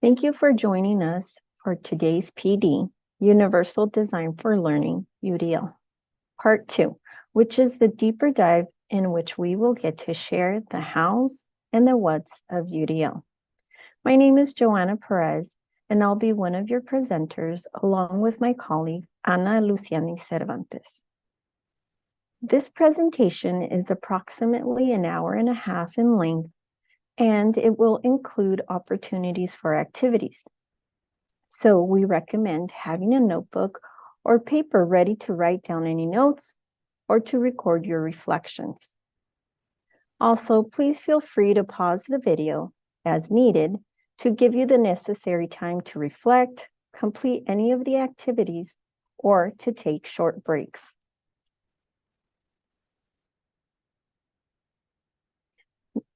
Thank you for joining us for today's PD, Universal Design for Learning, UDL, Part 2, which is the deeper dive in which we will get to share the hows and the whats of UDL. My name is Joanna Perez, and I'll be one of your presenters along with my colleague, Ana Luciani Cervantes. This presentation is approximately an hour and a half in length, and it will include opportunities for activities. So we recommend having a notebook or paper ready to write down any notes or to record your reflections. Also, please feel free to pause the video as needed to give you the necessary time to reflect, complete any of the activities, or to take short breaks.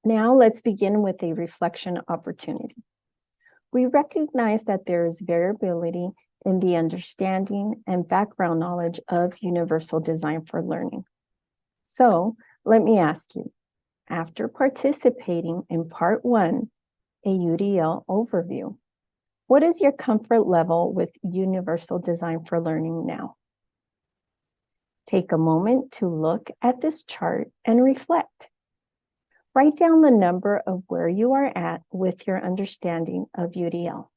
Now let's begin with a reflection opportunity. We recognize that there is variability in the understanding and background knowledge of universal design for learning. So let me ask you, after participating in part 1, a UDL overview, what is your comfort level with universal design for learning now? Take a moment to look at this chart and reflect. Write down the number of where you are at with your understanding of UDL.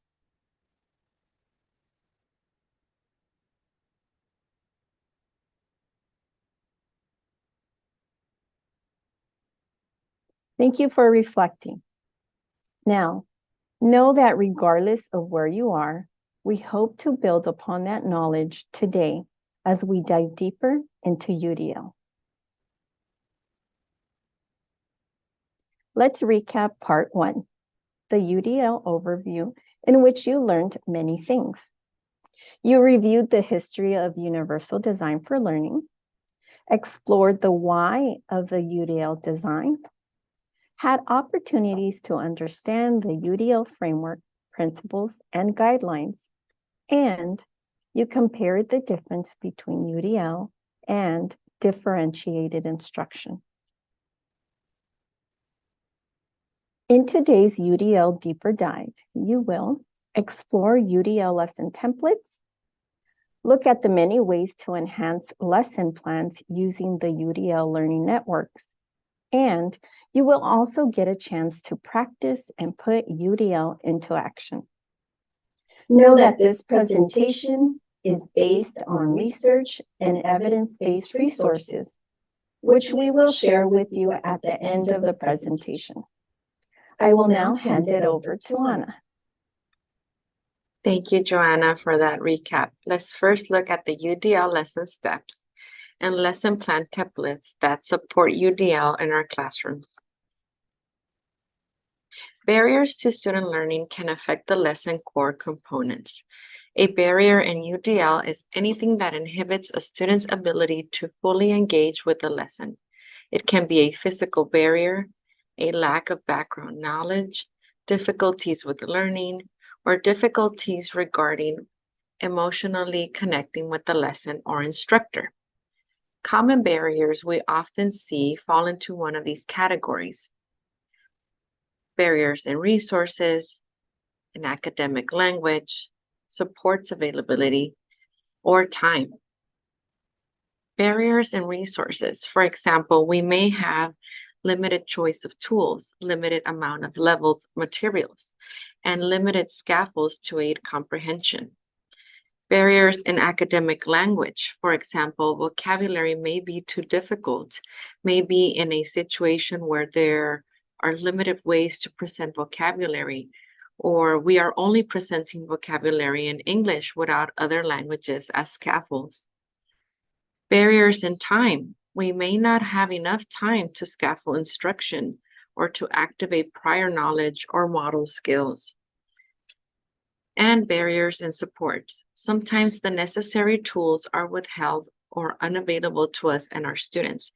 Thank you for reflecting. Now, know that regardless of where you are, we hope to build upon that knowledge today as we dive deeper into UDL. Let's recap part 1, the UDL overview, in which you learned many things. You reviewed the history of universal design for learning, explored the why of the UDL design, had opportunities to understand the UDL framework, principles, and guidelines, and you compared the difference between UDL and differentiated instruction. In today's UDL deeper dive, you will explore UDL lesson templates, look at the many ways to enhance lesson plans using the UDL learning networks, and you will also get a chance to practice and put UDL into action. Know that this presentation is based on research and evidence-based resources, which we will share with you at the end of the presentation. I will now hand it over to Ana. Thank you, Joanna, for that recap. Let's first look at the UDL lesson steps and lesson plan templates that support UDL in our classrooms. Barriers to student learning can affect the lesson core components. A barrier in UDL is anything that inhibits a student's ability to fully engage with the lesson. It can be a physical barrier, a lack of background knowledge, difficulties with learning, or difficulties regarding emotionally connecting with the lesson or instructor. Common barriers we often see fall into one of these categories: barriers in resources, in academic language, supports availability, or time. Barriers in resources. For example, we may have limited choice of tools, limited amount of leveled materials, and limited scaffolds to aid comprehension. Barriers in academic language. For example, vocabulary may be too difficult, may be in a situation where there are limited ways to present vocabulary, or we are only presenting vocabulary in English without other languages as scaffolds. Barriers in time. We may not have enough time to scaffold instruction or to activate prior knowledge or model skills. And barriers in supports. Sometimes the necessary tools are withheld or unavailable to us and our students.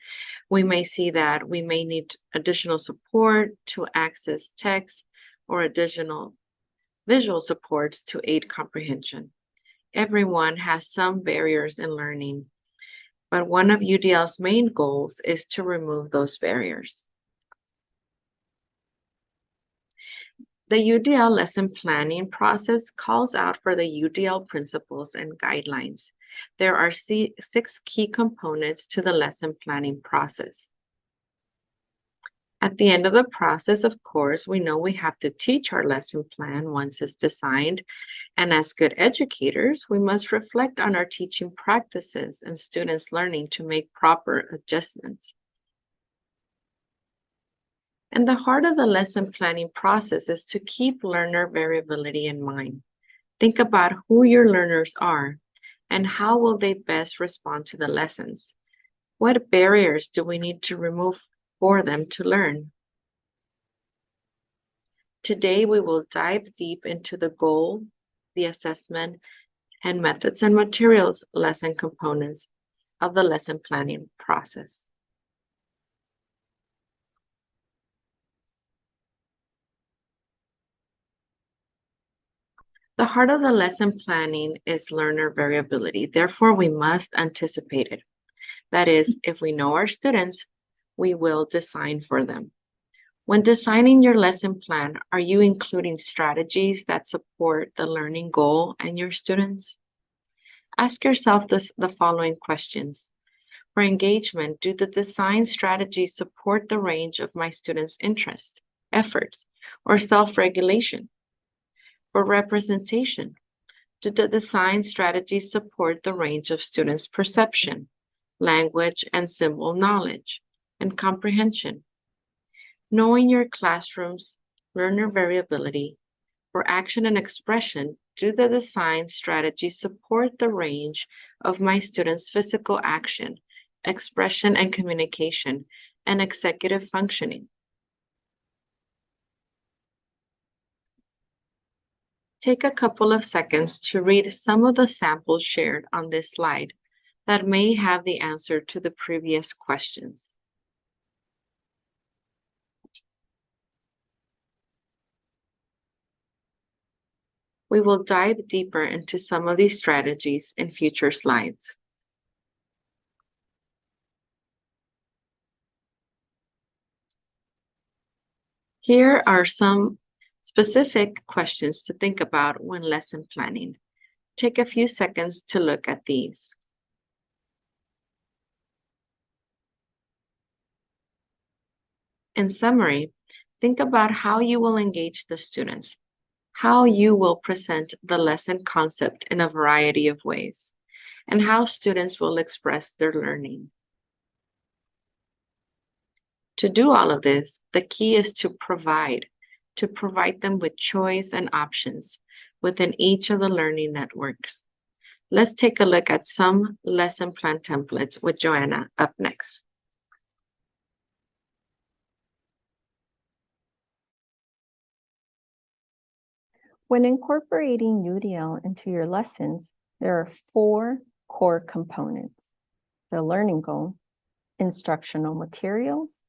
We may see that we may need additional support to access text or additional visual supports to aid comprehension. Everyone has some barriers in learning, but one of UDL's main goals is to remove those barriers. The UDL lesson planning process calls out for the UDL principles and guidelines. There are 6 key components to the lesson planning process. At the end of the process, of course, we know we have to teach our lesson plan once it's designed. And as good educators, we must reflect on our teaching practices and students' learning to make proper adjustments. And the heart of the lesson planning process is to keep learner variability in mind. Think about who your learners are and how will they best respond to the lessons. What barriers do we need to remove for them to learn? Today, we will dive deep into the goal, the assessment, and methods and materials lesson components of the lesson planning process. The heart of the lesson planning is learner variability. Therefore, we must anticipate it. That is, if we know our students, we will design for them. When designing your lesson plan, are you including strategies that support the learning goal and your students? Ask yourself the following questions. For engagement, do the design strategies support the range of my students' interests, efforts, or self-regulation? For representation, do the design strategies support the range of students' perception, language and symbol knowledge, and comprehension? Knowing your classroom's learner variability, for action and expression, do the design strategies support the range of my students' physical action, expression and communication, and executive functioning? Take a couple of seconds to read some of the samples shared on this slide that may have the answer to the previous questions. We will dive deeper into some of these strategies in future slides. Here are some specific questions to think about when lesson planning. Take a few seconds to look at these. In summary, think about how you will engage the students, how you will present the lesson concept in a variety of ways, and how students will express their learning. To do all of this, the key is to provide them with choice and options within each of the learning networks. Let's take a look at some lesson plan templates with Joanna up next. When incorporating UDL into your lessons, there are 4 core components: the learning goal, instructional materials,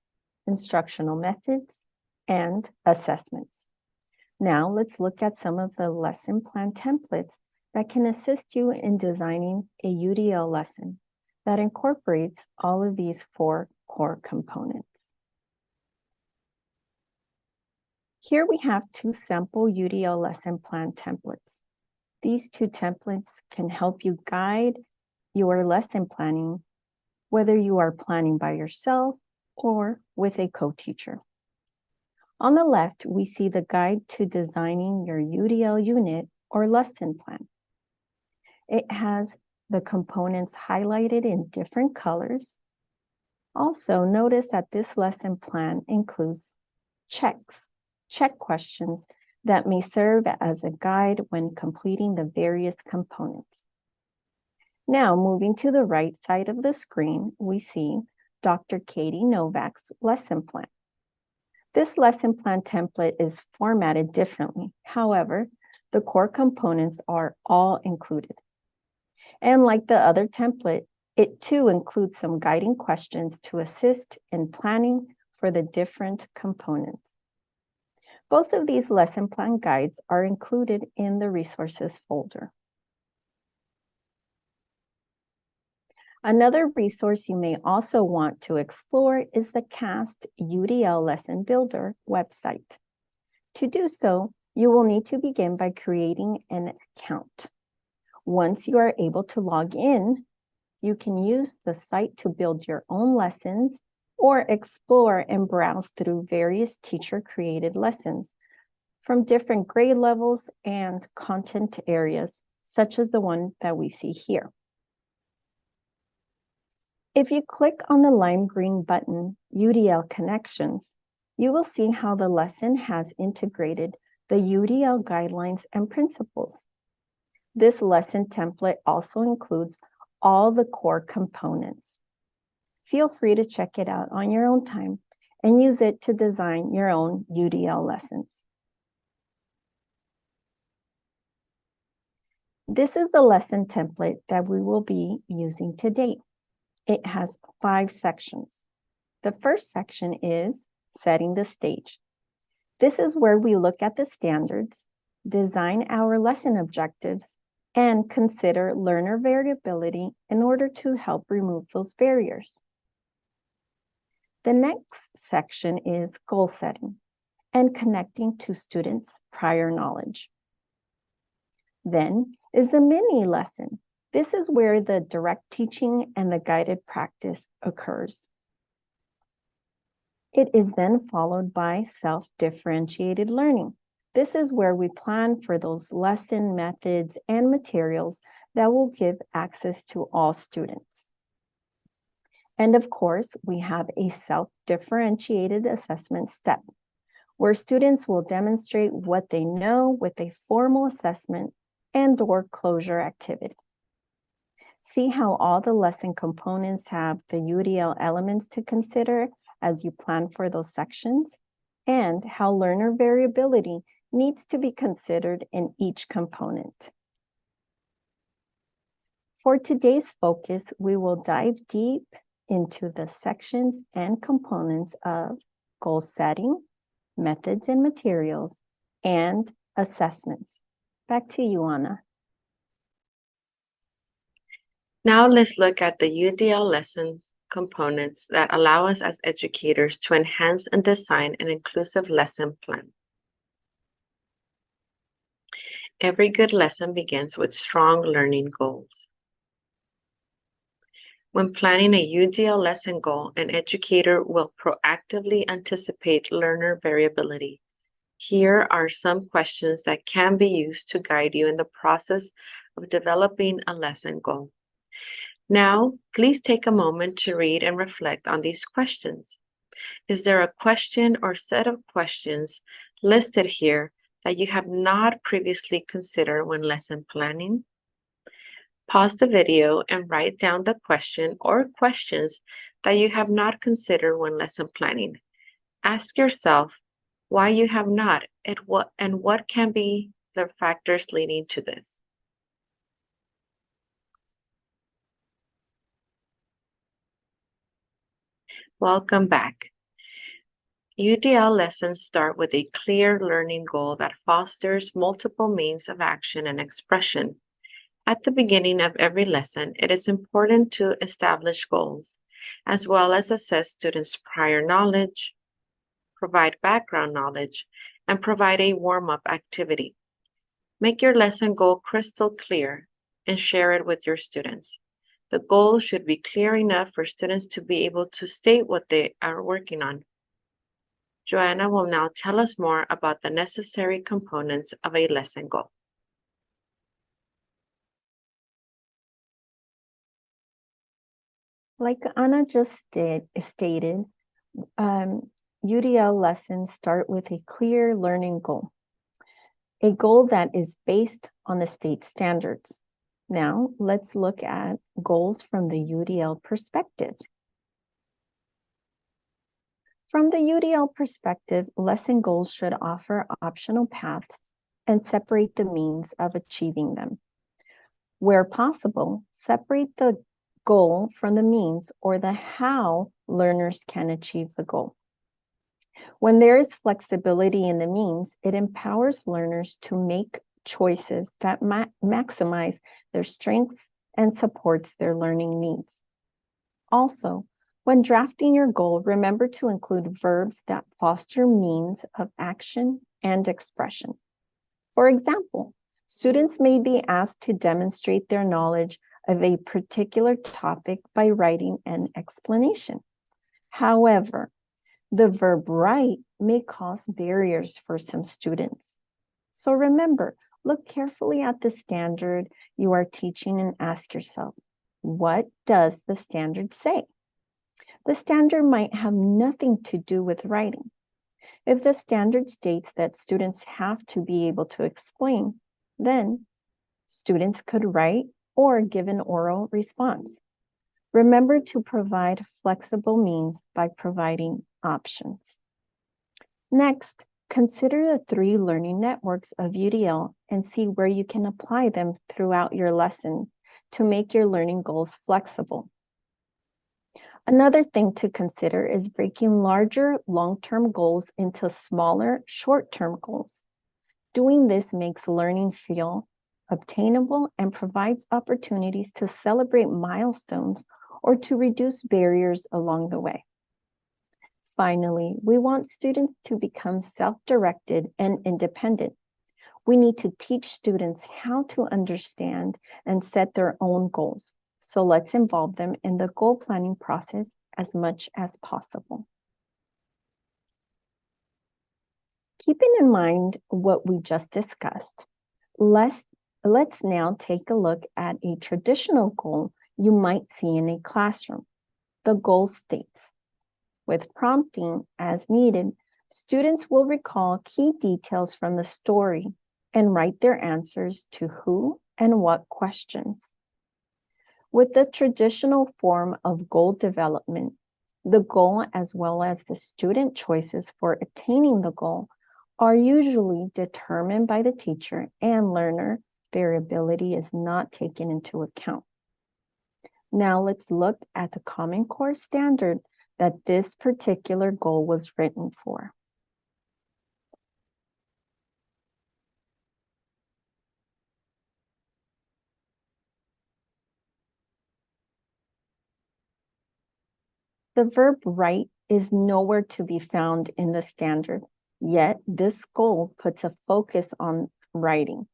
instructional methods, and assessments. Now let's look at some of the lesson plan templates that can assist you in designing a UDL lesson that incorporates all of these 4 core components. Here we have 2 sample UDL lesson plan templates. These 2 templates can help you guide your lesson planning, whether you are planning by yourself or with a co-teacher. On the left, we see the guide to designing your UDL unit or lesson plan. It has the components highlighted in different colors. Also, notice that this lesson plan includes check questions that may serve as a guide when completing the various components. Now, moving to the right side of the screen, we see Dr. Katie Novak's lesson plan. This lesson plan template is formatted differently. However, the core components are all included. And like the other template, it too includes some guiding questions to assist in planning for the different components. Both of these lesson plan guides are included in the resources folder. Another resource you may also want to explore is the CAST UDL Lesson Builder website. To do so, you will need to begin by creating an account. Once you are able to log in, you can use the site to build your own lessons or explore and browse through various teacher-created lessons from different grade levels and content areas, such as the one that we see here. If you click on the lime green button, UDL Connections, you will see how the lesson has integrated the UDL guidelines and principles. This lesson template also includes all the core components. Feel free to check it out on your own time and use it to design your own UDL lessons. This is the lesson template that we will be using today. It has 5 sections. The first section is setting the stage. This is where we look at the standards, design our lesson objectives, and consider learner variability in order to help remove those barriers. The next section is goal setting and connecting to students' prior knowledge. Then is the mini lesson. This is where the direct teaching and the guided practice occurs. It is then followed by self-differentiated learning. This is where we plan for those lesson methods and materials that will give access to all students. And of course, we have a self-differentiated assessment step, where students will demonstrate what they know with a formal assessment and/or closure activity. See how all the lesson components have the UDL elements to consider as you plan for those sections, and how learner variability needs to be considered in each component. For today's focus, we will dive deep into the sections and components of goal setting, methods and materials, and assessments. Back to you, Anna. Now let's look at the UDL lessons components that allow us as educators to enhance and design an inclusive lesson plan. Every good lesson begins with strong learning goals. When planning a UDL lesson goal, an educator will proactively anticipate learner variability. Here are some questions that can be used to guide you in the process of developing a lesson goal. Now, please take a moment to read and reflect on these questions. Is there a question or set of questions listed here that you have not previously considered when lesson planning? Pause the video and write down the question or questions that you have not considered when lesson planning. Ask yourself why you have not and what can be the factors leading to this. Welcome back. UDL lessons start with a clear learning goal that fosters multiple means of action and expression. At the beginning of every lesson, it is important to establish goals, as well as assess students' prior knowledge, provide background knowledge, and provide a warm-up activity. Make your lesson goal crystal clear and share it with your students. The goal should be clear enough for students to be able to state what they are working on. Joanna will now tell us more about the necessary components of a lesson goal. Like Anna just stated, UDL lessons start with a clear learning goal, a goal that is based on the state standards. Now, let's look at goals from the UDL perspective. From the UDL perspective, lesson goals should offer optional paths and separate the means of achieving them. Where possible, separate the goal from the means or the how learners can achieve the goal. When there is flexibility in the means, it empowers learners to make choices that maximize their strengths and supports their learning needs. Also, when drafting your goal, remember to include verbs that foster means of action and expression. For example, students may be asked to demonstrate their knowledge of a particular topic by writing an explanation. However, the verb write may cause barriers for some students. So remember, look carefully at the standard you are teaching and ask yourself, what does the standard say? The standard might have nothing to do with writing. If the standard states that students have to be able to explain, then students could write or give an oral response. Remember to provide flexible means by providing options. Next, consider the 3 learning networks of UDL and see where you can apply them throughout your lesson to make your learning goals flexible. Another thing to consider is breaking larger long-term goals into smaller short-term goals. Doing this makes learning feel obtainable and provides opportunities to celebrate milestones or to reduce barriers along the way. Finally, we want students to become self-directed and independent. We need to teach students how to understand and set their own goals. So let's involve them in the goal planning process as much as possible. Keeping in mind what we just discussed, let's now take a look at a traditional goal you might see in a classroom. The goal states, with prompting as needed, students will recall key details from the story and write their answers to who and what questions. With the traditional form of goal development, the goal as well as the student choices for attaining the goal are usually determined by the teacher, and learner variability is not taken into account. Now let's look at the Common Core standard that this particular goal was written for. The verb write is nowhere to be found in the standard, yet this goal puts a focus on writing.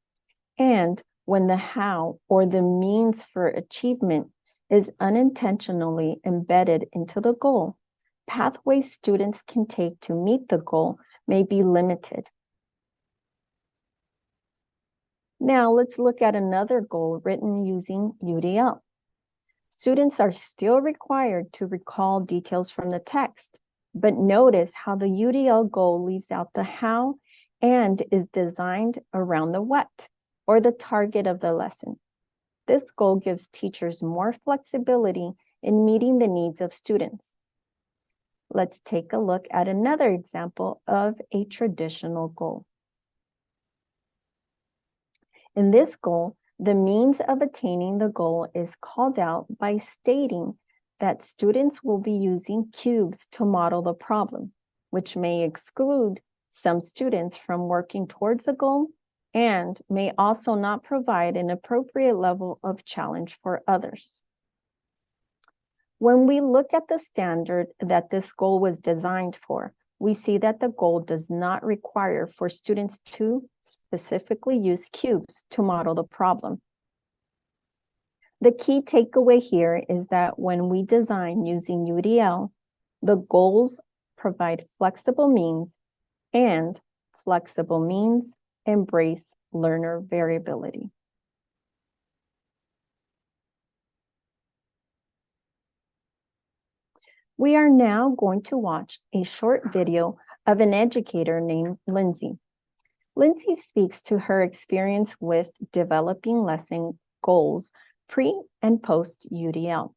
And when the how or the means for achievement is unintentionally embedded into the goal, pathways students can take to meet the goal may be limited. Now let's look at another goal written using UDL. Students are still required to recall details from the text, but notice how the UDL goal leaves out the how and is designed around the what, or the target of the lesson. This goal gives teachers more flexibility in meeting the needs of students. Let's take a look at another example of a traditional goal. In this goal, the means of attaining the goal is called out by stating that students will be using cubes to model the problem, which may exclude some students from working towards the goal and may also not provide an appropriate level of challenge for others. When we look at the standard that this goal was designed for, we see that the goal does not require for students to specifically use cubes to model the problem. The key takeaway here is that when we design using UDL, the goals provide flexible means, and flexible means embrace learner variability. We are now going to watch a short video of an educator named Lindsay. Lindsay speaks to her experience with developing lesson goals pre and post UDL.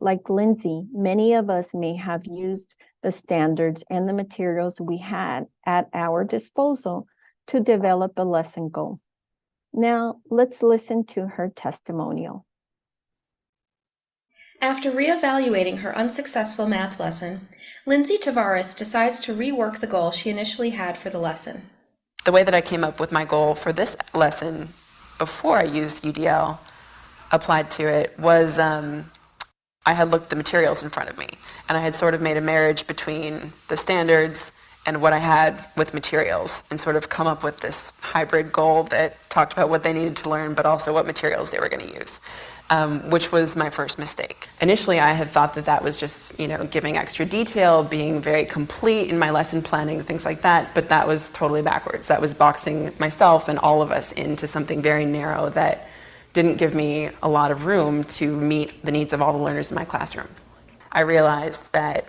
Like Lindsay, many of us may have used the standards and the materials we had at our disposal to develop a lesson goal. Now, let's listen to her testimonial. After reevaluating her unsuccessful math lesson, Lindsay Tavares decides to rework the goal she initially had for the lesson. The way that I came up with my goal for this lesson before I used UDL applied to it was I had looked at the materials in front of me, and I had sort of made a marriage between the standards and what I had with materials, and sort of come up with this hybrid goal that talked about what they needed to learn, but also what materials they were going to use, which was my first mistake. Initially, I had thought that that was just, giving extra detail, being very complete in my lesson planning, things like that, but that was totally backwards. That was boxing myself and all of us into something very narrow that didn't give me a lot of room to meet the needs of all the learners in my classroom. I realized that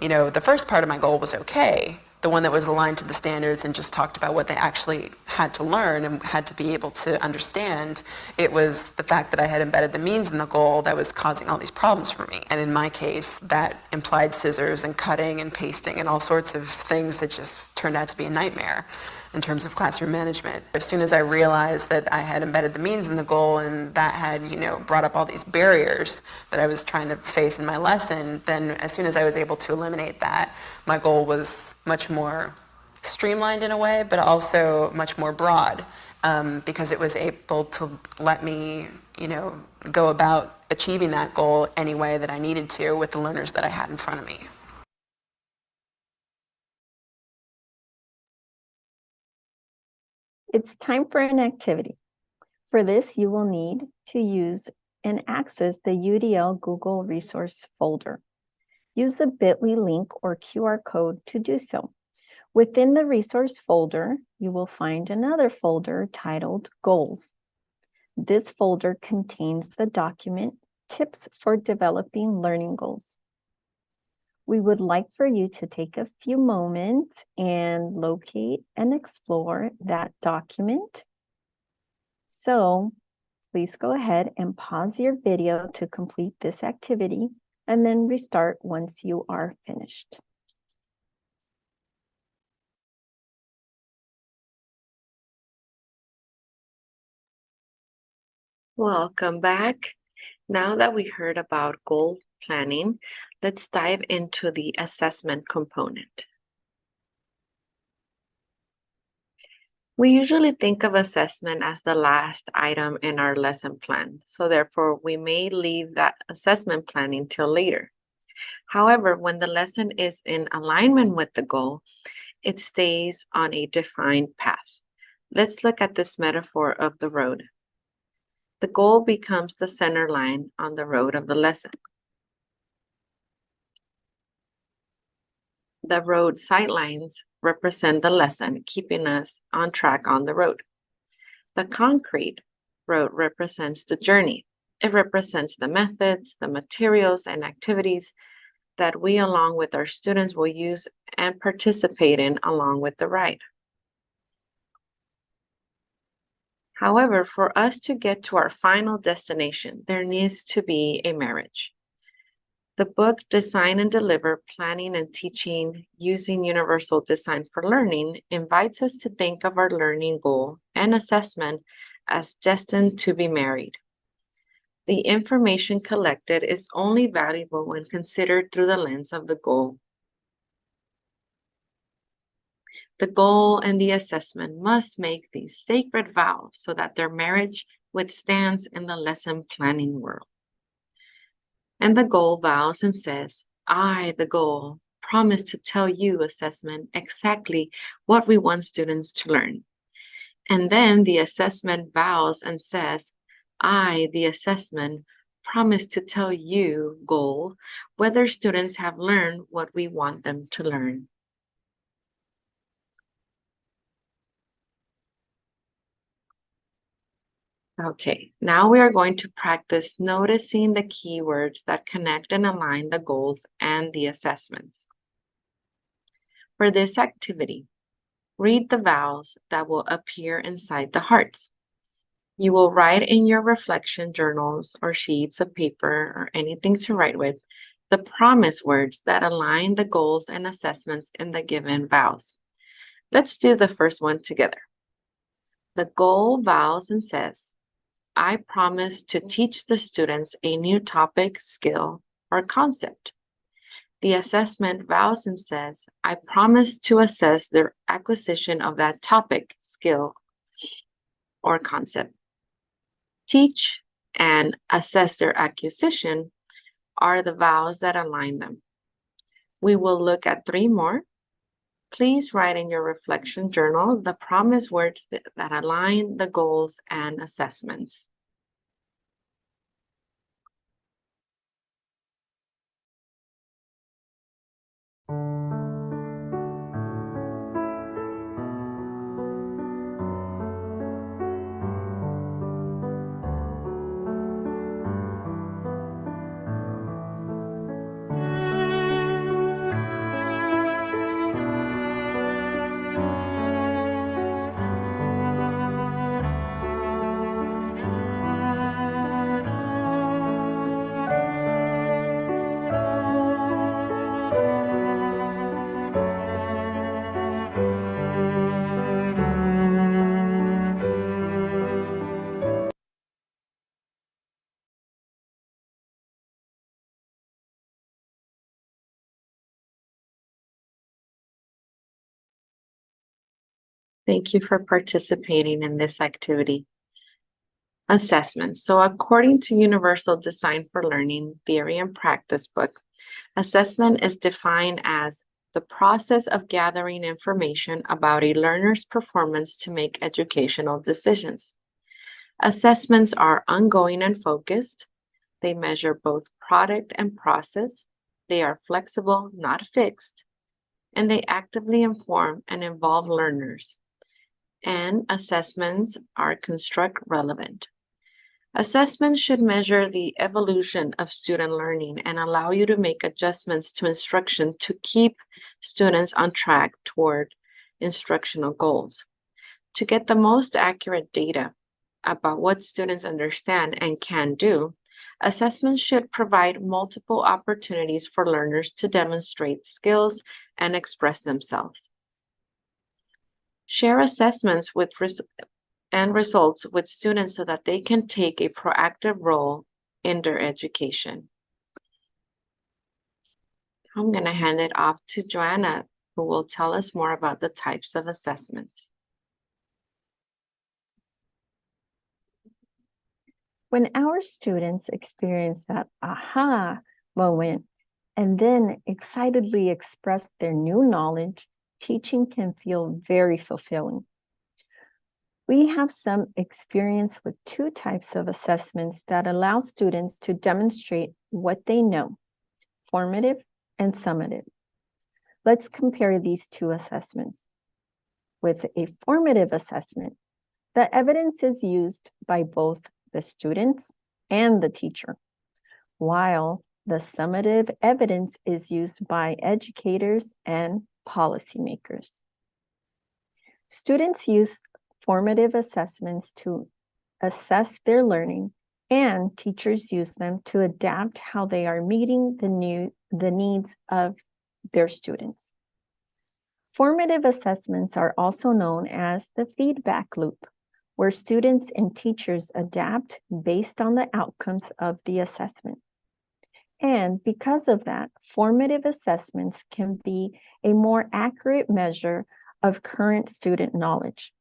the first part of my goal was okay, the one that was aligned to the standards and just talked about what they actually had to learn and had to be able to understand. It was the fact that I had embedded the means in the goal that was causing all these problems for me. And in my case, that implied scissors and cutting and pasting and all sorts of things that just turned out to be a nightmare in terms of classroom management. As soon as I realized that I had embedded the means in the goal and that had, brought up all these barriers that I was trying to face in my lesson, then as soon as I was able to eliminate that, my goal was much more streamlined in a way, but also much more broad, because it was able to let me, go about achieving that goal any way that I needed to with the learners that I had in front of me. It's time for an activity. For this, you will need to use and access the UDL Google Resource folder. Use the bit.ly link or QR code to do so. Within the resource folder, you will find another folder titled Goals. This folder contains the document Tips for Developing Learning Goals. We would like for you to take a few moments and locate and explore that document. So please go ahead and pause your video to complete this activity and then restart once you are finished. Welcome back. Now that we heard about goal planning, let's dive into the assessment component. We usually think of assessment as the last item in our lesson plan, so therefore we may leave that assessment planning till later. However, when the lesson is in alignment with the goal, it stays on a defined path. Let's look at this metaphor of the road. The goal becomes the center line on the road of the lesson. The road sightlines represent the lesson, keeping us on track on the road. The concrete road represents the journey. It represents the methods, the materials, and activities that we, along with our students, will use and participate in along with the ride. However, for us to get to our final destination, there needs to be a marriage. The book Design and Deliver, Planning and Teaching Using Universal Design for Learning invites us to think of our learning goal and assessment as destined to be married. The information collected is only valuable when considered through the lens of the goal. The goal and the assessment must make these sacred vows so that their marriage withstands in the lesson planning world. And the goal vows and says, I, the goal, promise to tell you, assessment, exactly what we want students to learn. And then the assessment vows and says, I, the assessment, promise to tell you, goal, whether students have learned what we want them to learn. Okay, now we are going to practice noticing the keywords that connect and align the goals and the assessments. For this activity, read the vows that will appear inside the hearts. You will write in your reflection journals or sheets of paper or anything to write with the promise words that align the goals and assessments in the given vows. Let's do the first one together. The goal vows and says, I promise to teach the students a new topic, skill, or concept. The assessment vows and says, I promise to assess their acquisition of that topic, skill, or concept. Teach and assess their acquisition are the vows that align them. We will look at 3 more. Please write in your reflection journal the promise words that align the goals and assessments. Thank you for participating in this activity. Assessment. So according to Universal Design for Learning Theory and Practice book, assessment is defined as the process of gathering information about a learner's performance to make educational decisions. Assessments are ongoing and focused. They measure both product and process. They are flexible, not fixed, and they actively inform and involve learners. And assessments are construct relevant. Assessments should measure the evolution of student learning and allow you to make adjustments to instruction to keep students on track toward instructional goals. To get the most accurate data about what students understand and can do, assessments should provide multiple opportunities for learners to demonstrate skills and express themselves. Share assessments and results with students so that they can take a proactive role in their education. I'm going to hand it off to Joanna, who will tell us more about the types of assessments. When our students experience that aha moment and then excitedly express their new knowledge, teaching can feel very fulfilling. We have some experience with two types of assessments that allow students to demonstrate what they know, formative and summative. Let's compare these two assessments. With a formative assessment, the evidence is used by both the students and the teacher, while the summative evidence is used by educators and policymakers. Students use formative assessments to assess their learning, and teachers use them to adapt how they are meeting the needs of their students. Formative assessments are also known as the feedback loop, where students and teachers adapt based on the outcomes of the assessment. And because of that, formative assessments can be a more accurate measure of current student knowledge,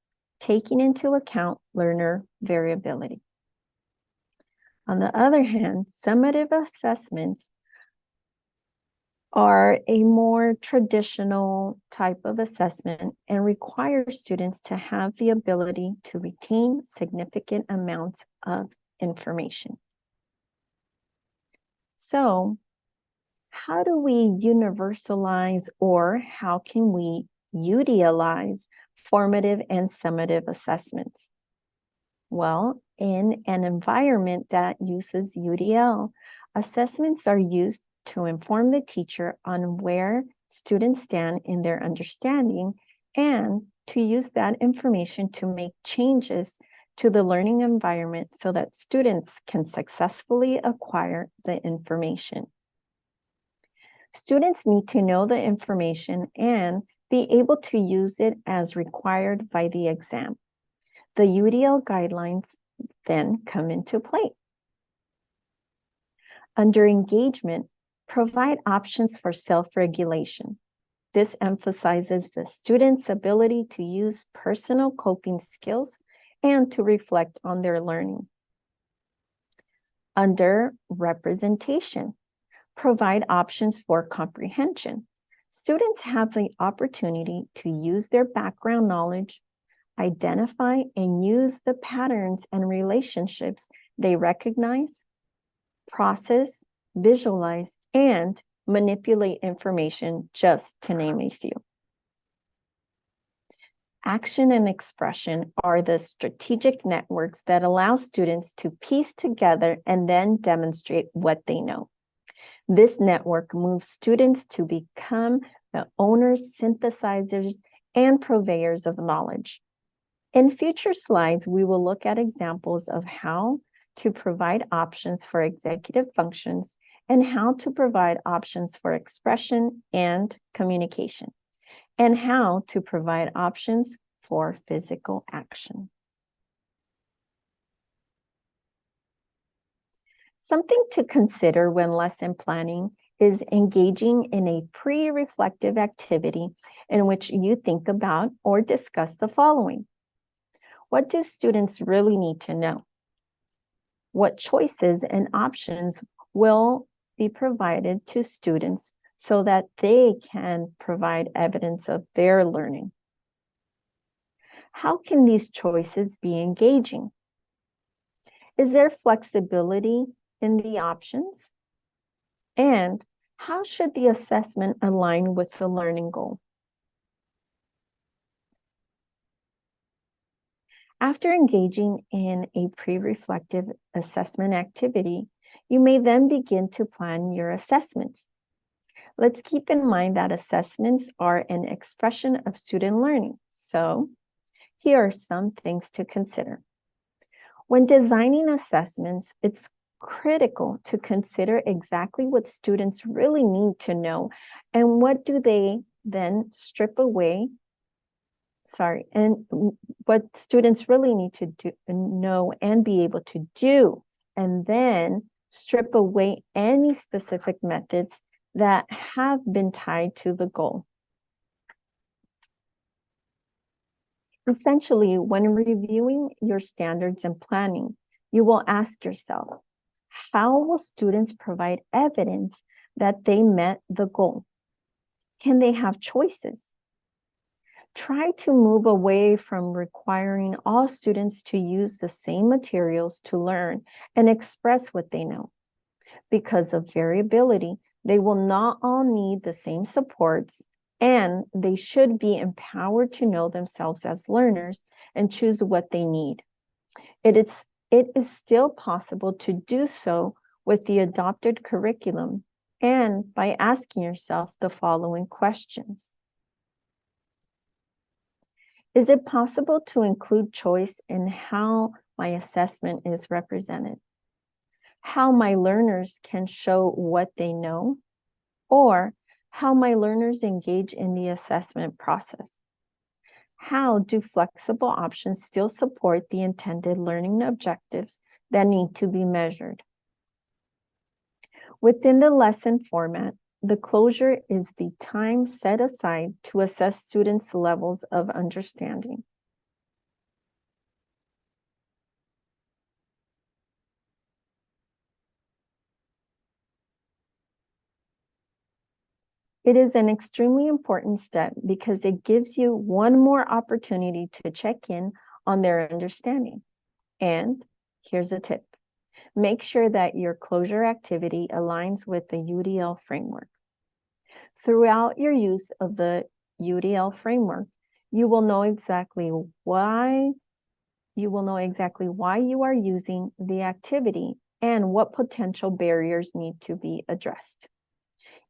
taking into account learner variability. On the other hand, summative assessments are a more traditional type of assessment and require students to have the ability to retain significant amounts of information. So, how do we universalize, or how can we UDLize formative and summative assessments? Well, in an environment that uses UDL, assessments are used to inform the teacher on where students stand in their understanding and to use that information to make changes to the learning environment so that students can successfully acquire the information. Students need to know the information and be able to use it as required by the exam. The UDL guidelines then come into play. Under engagement, provide options for self-regulation. This emphasizes the student's ability to use personal coping skills and to reflect on their learning. Under representation, provide options for comprehension. Students have the opportunity to use their background knowledge, identify and use the patterns and relationships they recognize, process, visualize, and manipulate information, just to name a few. Action and expression are the strategic networks that allow students to piece together and then demonstrate what they know. This network moves students to become the owners, synthesizers, and purveyors of knowledge. In future slides, we will look at examples of how to provide options for executive functions and how to provide options for expression and communication, and how to provide options for physical action. Something to consider when lesson planning is engaging in a pre-reflective activity in which you think about or discuss the following. What do students really need to know? What choices and options will be provided to students so that they can provide evidence of their learning? How can these choices be engaging? Is there flexibility in the options? And how should the assessment align with the learning goal? After engaging in a pre-reflective assessment activity, you may then begin to plan your assessments. Let's keep in mind that assessments are an expression of student learning. So here are some things to consider. When designing assessments, it's critical to consider exactly what students really need to know and what do they then strip away. And what students really need to know and be able to do, and then strip away any specific methods that have been tied to the goal. Essentially, when reviewing your standards and planning, you will ask yourself, how will students provide evidence that they met the goal? Can they have choices? Try to move away from requiring all students to use the same materials to learn and express what they know. Because of variability, they will not all need the same supports, and they should be empowered to know themselves as learners and choose what they need. It is still possible to do so with the adopted curriculum and by asking yourself the following questions. Is it possible to include choice in how my assessment is represented? How my learners can show what they know, or how my learners engage in the assessment process? How do flexible options still support the intended learning objectives that need to be measured? Within the lesson format, the closure is the time set aside to assess students' levels of understanding. It is an extremely important step because it gives you one more opportunity to check in on their understanding. And here's a tip. Make sure that your closure activity aligns with the UDL framework. Throughout your use of the UDL framework, you will know exactly why you are using the activity and what potential barriers need to be addressed.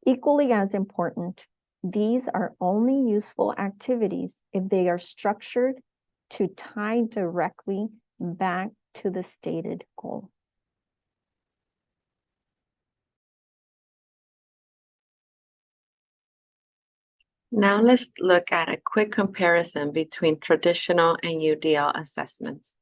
Equally as important, these are only useful activities if they are structured to tie directly back to the stated goal. Now let's look at a quick comparison between traditional and UDL assessments.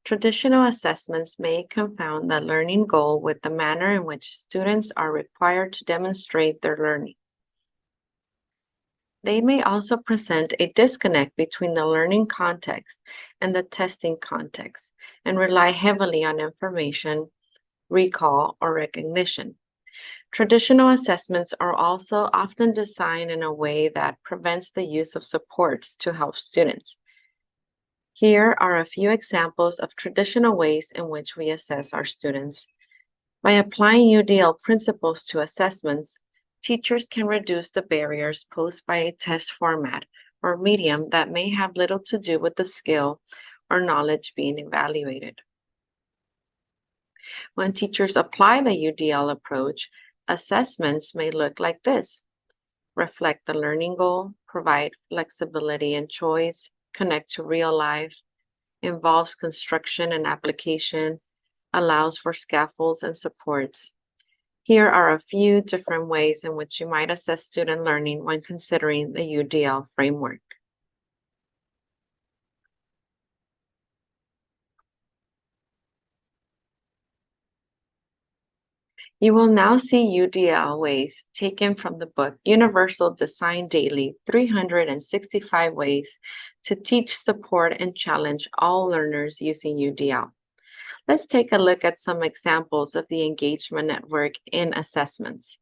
Traditional assessments may confound the learning goal with the manner in which students are required to demonstrate their learning. They may also present a disconnect between the learning context and the testing context and rely heavily on information, recall, or recognition. Traditional assessments are also often designed in a way that prevents the use of supports to help students. Here are a few examples of traditional ways in which we assess our students. By applying UDL principles to assessments, teachers can reduce the barriers posed by a test format or medium that may have little to do with the skill or knowledge being evaluated. When teachers apply the UDL approach, assessments may look like this: reflect the learning goal, provide flexibility and choice, connect to real life, involves construction and application, allows for scaffolds and supports. Here are a few different ways in which you might assess student learning when considering the UDL framework. You will now see UDL ways taken from the book Universal Design Daily: 365 Ways to Teach, Support, and Challenge All Learners Using UDL. Let's take a look at some examples of the engagement network in assessments.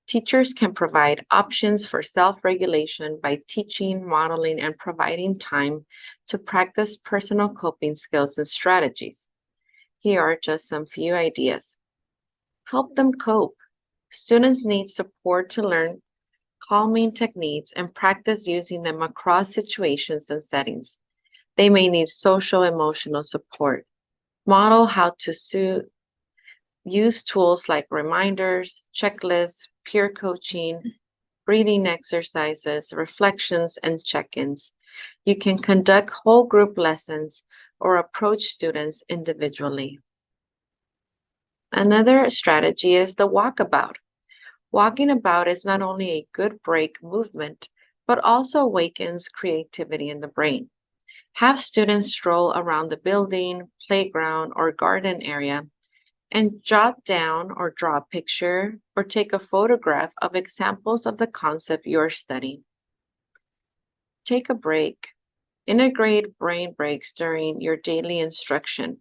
Teachers can provide options for self-regulation by teaching, modeling, and providing time to practice personal coping skills and strategies. Here are just some few ideas. Help them cope. Students need support to learn calming techniques and practice using them across situations and settings. They may need social emotional support. Model how to use tools like reminders, checklists, peer coaching, breathing exercises, reflections, and check-ins. You can conduct whole group lessons or approach students individually. Another strategy is the walkabout. Walking about is not only a good break movement, but also awakens creativity in the brain. Have students stroll around the building, playground, or garden area and jot down or draw a picture or take a photograph of examples of the concept you're studying. Take a break. Integrate brain breaks during your daily instruction.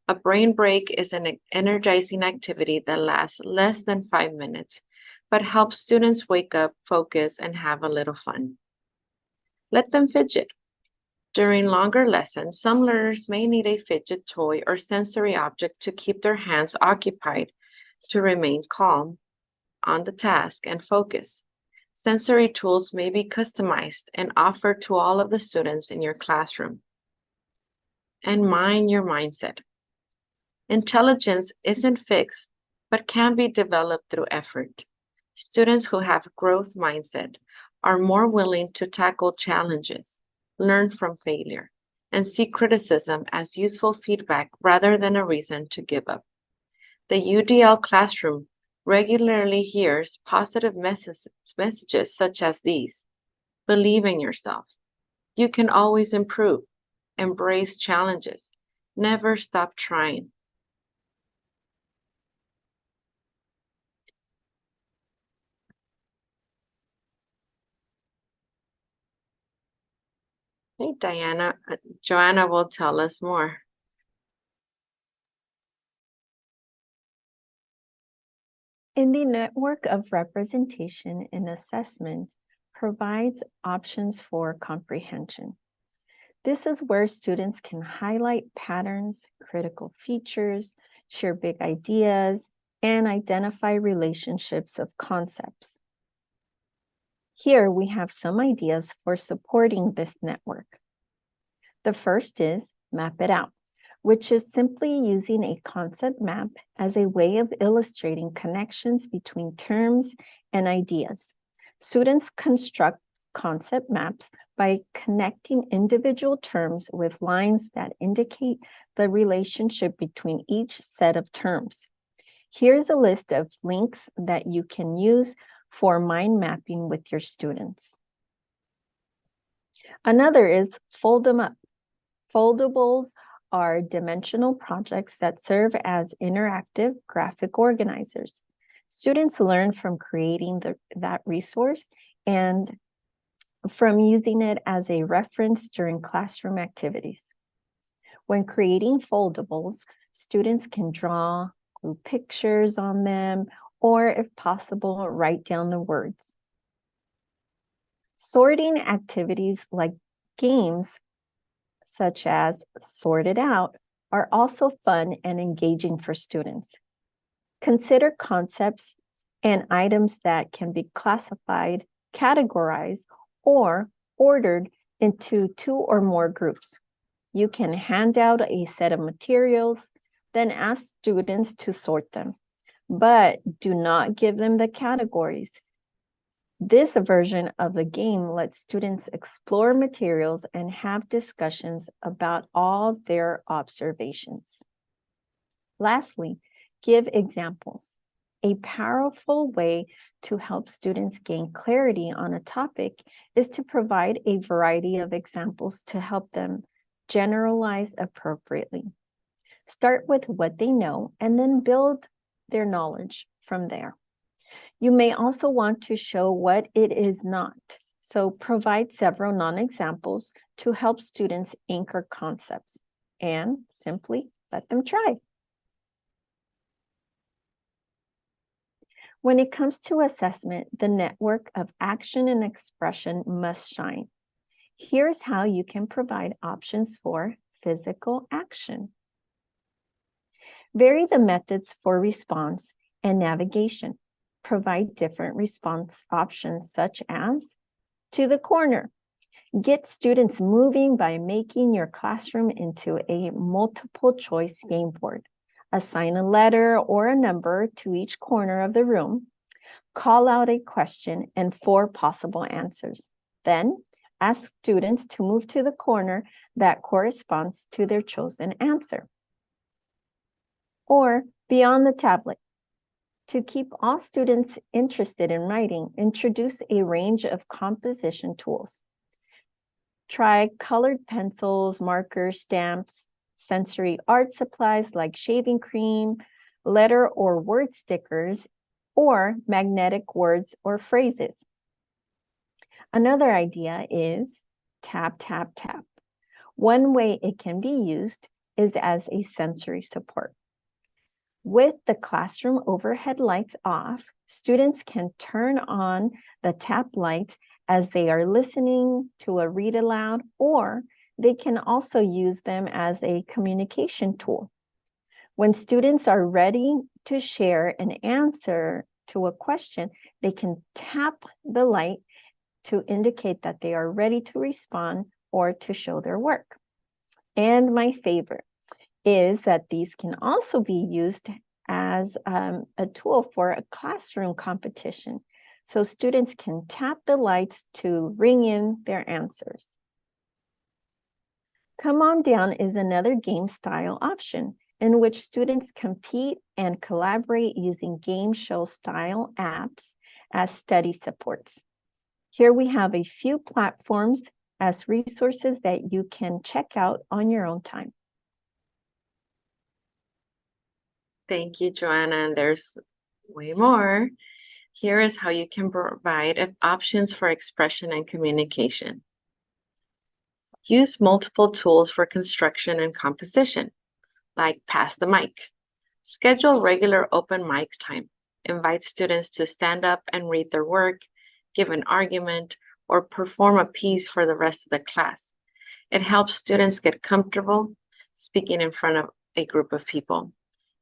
A brain break is an energizing activity that lasts less than 5 minutes, but helps students wake up, focus, and have a little fun. Let them fidget. During longer lessons, some learners may need a fidget toy or sensory object to keep their hands occupied to remain calm on the task and focus. Sensory tools may be customized and offered to all of the students in your classroom. And mind your mindset. Intelligence isn't fixed, but can be developed through effort. Students who have growth mindset are more willing to tackle challenges, learn from failure, and see criticism as useful feedback rather than a reason to give up. The UDL classroom regularly hears positive messages such as these: believe in yourself, you can always improve, embrace challenges, never stop trying. Hey, Joanna will tell us more. In the network of representation and assessment provides options for comprehension. This is where students can highlight patterns, critical features, share big ideas, and identify relationships of concepts. Here we have some ideas for supporting this network. The first is map it out, which is simply using a concept map as a way of illustrating connections between terms and ideas. Students construct concept maps by connecting individual terms with lines that indicate the relationship between each set of terms. Here's a list of links that you can use for mind mapping with your students. Another is fold them up. Foldables are dimensional projects that serve as interactive graphic organizers. Students learn from creating that resource and from using it as a reference during classroom activities. When creating foldables, students can draw, glue pictures on them, or if possible, write down the words. Sorting activities like games, such as Sort It Out, are also fun and engaging for students. Consider concepts and items that can be classified, categorized, or ordered into 2 or more groups. You can hand out a set of materials, then ask students to sort them, but do not give them the categories. This version of the game lets students explore materials and have discussions about all their observations. Lastly, give examples. A powerful way to help students gain clarity on a topic is to provide a variety of examples to help them generalize appropriately. Start with what they know and then build their knowledge from there. You may also want to show what it is not, so provide several non-examples to help students anchor concepts and simply let them try. When it comes to assessment, the network of action and expression must shine. Here's how you can provide options for physical action. Vary the methods for response and navigation. Provide different response options such as to the corner. Get students moving by making your classroom into a multiple choice game board. Assign a letter or a number to each corner of the room. Call out a question and 4 possible answers. Then ask students to move to the corner that corresponds to their chosen answer. Or beyond the tablet. To keep all students interested in writing, introduce a range of composition tools. Try colored pencils, markers, stamps, sensory art supplies like shaving cream, letter or word stickers, or magnetic words or phrases. Another idea is tap, tap, tap. One way it can be used is as a sensory support. With the classroom overhead lights off, students can turn on the tap lights as they are listening to a read aloud, or they can also use them as a communication tool. When students are ready to share an answer to a question, they can tap the light to indicate that they are ready to respond or to show their work. And my favorite is that these can also be used as a tool for a classroom competition. So students can tap the lights to ring in their answers. Come On Down is another game style option in which students compete and collaborate using game show style apps as study supports. Here we have a few platforms as resources that you can check out on your own time. Thank you, Joanna. And there's way more. Here is how you can provide options for expression and communication. Use multiple tools for construction and composition, like pass the mic. Schedule regular open mic time. Invite students to stand up and read their work, give an argument, or perform a piece for the rest of the class. It helps students get comfortable speaking in front of a group of people.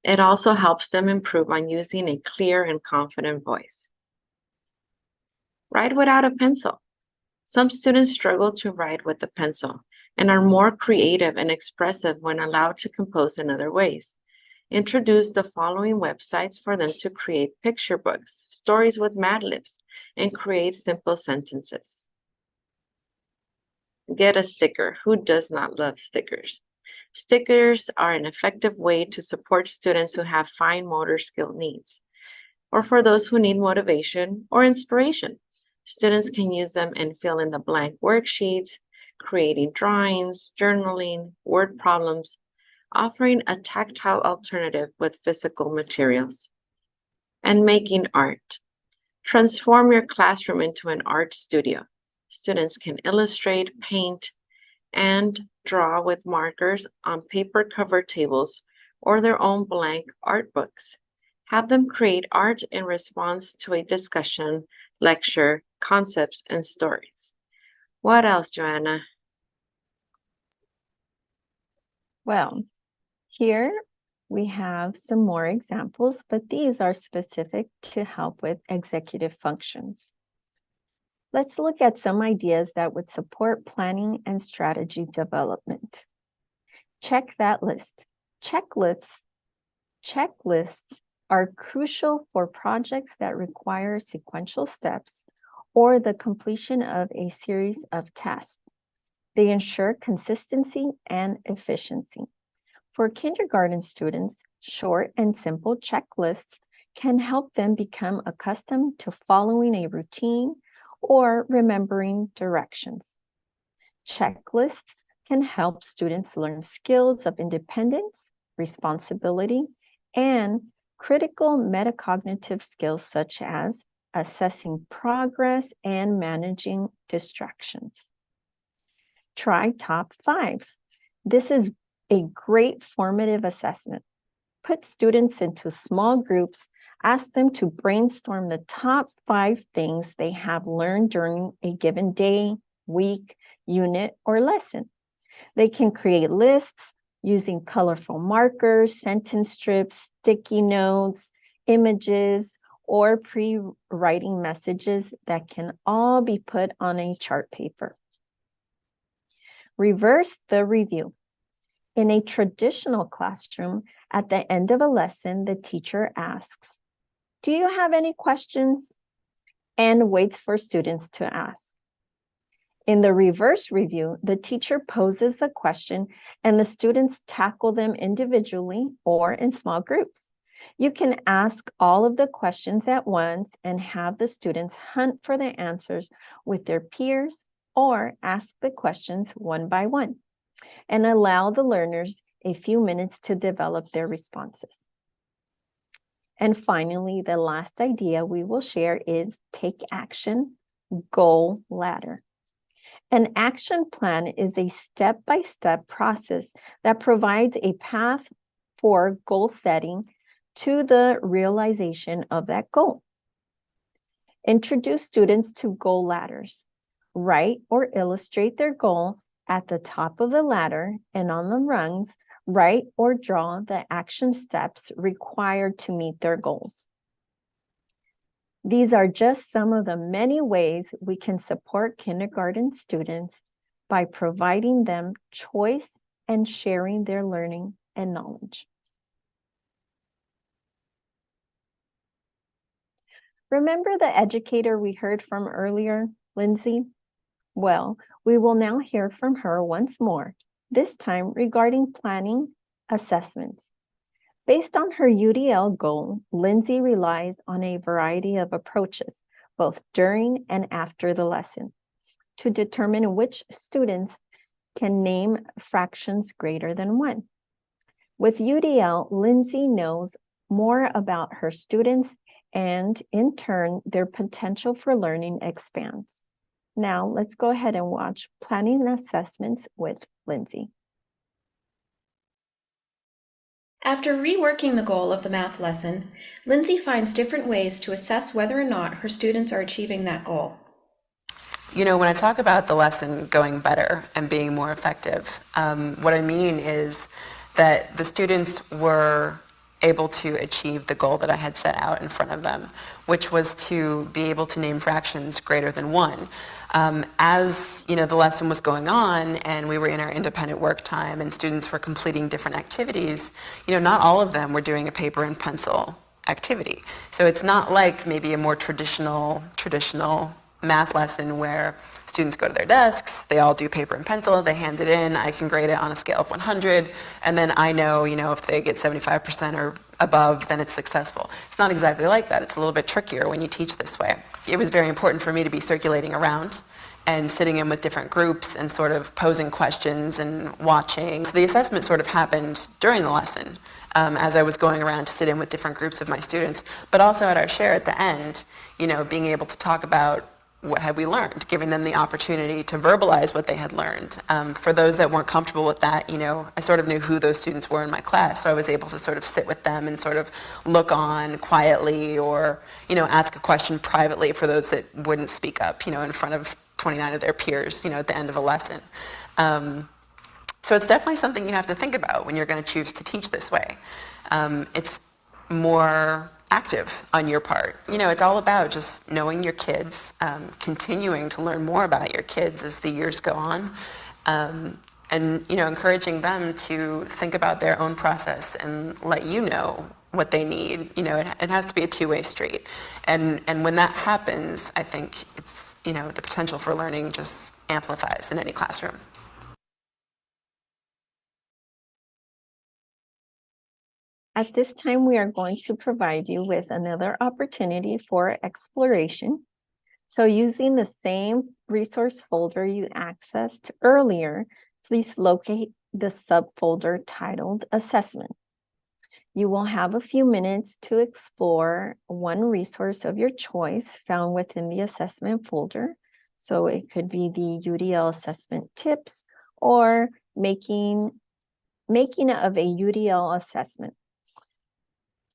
It also helps them improve on using a clear and confident voice. Write without a pencil. Some students struggle to write with a pencil and are more creative and expressive when allowed to compose in other ways. Introduce the following websites for them to create picture books, stories with Mad Libs, and create simple sentences. Get a sticker. Who does not love stickers? Stickers are an effective way to support students who have fine motor skill needs, or for those who need motivation or inspiration. Students can use them in fill-in-the-blank worksheets, creating drawings, journaling, word problems, offering a tactile alternative with physical materials. And making art. Transform your classroom into an art studio. Students can illustrate, paint, and draw with markers on paper cover tables or their own blank art books. Have them create art in response to a discussion, lecture, concepts, and stories. What else, Joanna? Well, here we have some more examples, but these are specific to help with executive functions. Let's look at some ideas that would support planning and strategy development. Check that list. Checklists are crucial for projects that require sequential steps or the completion of a series of tasks. They ensure consistency and efficiency. For kindergarten students, short and simple checklists can help them become accustomed to following a routine or remembering directions. Checklists can help students learn skills of independence, responsibility, and critical metacognitive skills such as assessing progress and managing distractions. Try top fives. This is a great formative assessment. Put students into small groups. Ask them to brainstorm the top 5 things they have learned during a given day, week, unit, or lesson. They can create lists using colorful markers, sentence strips, sticky notes, images, or pre-writing messages that can all be put on a chart paper. Reverse the review. In a traditional classroom, at the end of a lesson, the teacher asks, "Do you have any questions?" and waits for students to ask. In the reverse review, the teacher poses the question and the students tackle them individually or in small groups. You can ask all of the questions at once and have the students hunt for the answers with their peers or ask the questions one by one and allow the learners a few minutes to develop their responses. And finally, the last idea we will share is take action, goal ladder. An action plan is a step-by-step process that provides a path for goal setting to the realization of that goal. Introduce students to goal ladders. Write or illustrate their goal at the top of the ladder, and on the rungs, write or draw the action steps required to meet their goals. These are just some of the many ways we can support kindergarten students by providing them choice and sharing their learning and knowledge. Remember the educator we heard from earlier, Lindsay? Well, we will now hear from her once more, this time regarding planning assessments. Based on her UDL goal, Lindsay relies on a variety of approaches, both during and after the lesson, to determine which students can name fractions greater than 1. With UDL, Lindsay knows more about her students and, in turn, their potential for learning expands. Now, let's go ahead and watch Planning Assessments with Lindsay. After reworking the goal of the math lesson, Lindsay finds different ways to assess whether or not her students are achieving that goal. You know, when I talk about the lesson going better and being more effective, what I mean is that the students were able to achieve the goal that I had set out in front of them, which was to be able to name fractions greater than 1. As you know, the lesson was going on and we were in our independent work time and students were completing different activities, you know, not all of them were doing a paper and pencil activity. So it's not like maybe a more traditional math lesson where students go to their desks, they all do paper and pencil, they hand it in, I can grade it on a scale of 100, and then I know, if they get 75% or above, then it's successful. It's not exactly like that. It's a little bit trickier when you teach this way. It was very important for me to be circulating around and sitting in with different groups and sort of posing questions and watching. So the assessment sort of happened during the lesson as I was going around to sit in with different groups of my students, but also at our share at the end, being able to talk about what had we learned, giving them the opportunity to verbalize what they had learned. For those that weren't comfortable with that, I sort of knew who those students were in my class, so I was able to sort of sit with them and sort of look on quietly, or, ask a question privately for those that wouldn't speak up, in front of 29 of their peers, at the end of a lesson. So it's definitely something you have to think about when you're going to choose to teach this way. It's more active on your part. It's all about just knowing your kids, continuing to learn more about your kids as the years go on, and encouraging them to think about their own process and let you know what they need. It has to be a two-way street, and when that happens, I think it's the potential for learning just amplifies in any classroom. At this time, we are going to provide you with another opportunity for exploration. So using the same resource folder you accessed earlier, please locate the subfolder titled Assessment. You will have a few minutes to explore one resource of your choice found within the assessment folder. So it could be the UDL assessment tips or making of a UDL assessment.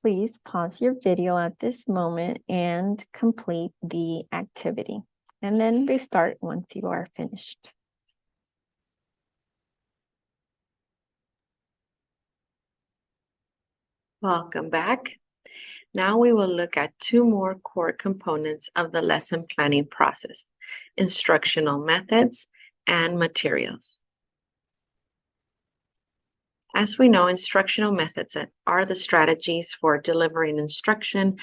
Please pause your video at this moment and complete the activity, and then restart once you are finished. Welcome back. Now we will look at two more core components of the lesson planning process: instructional methods and materials. As we know, instructional methods are the strategies for delivering instruction,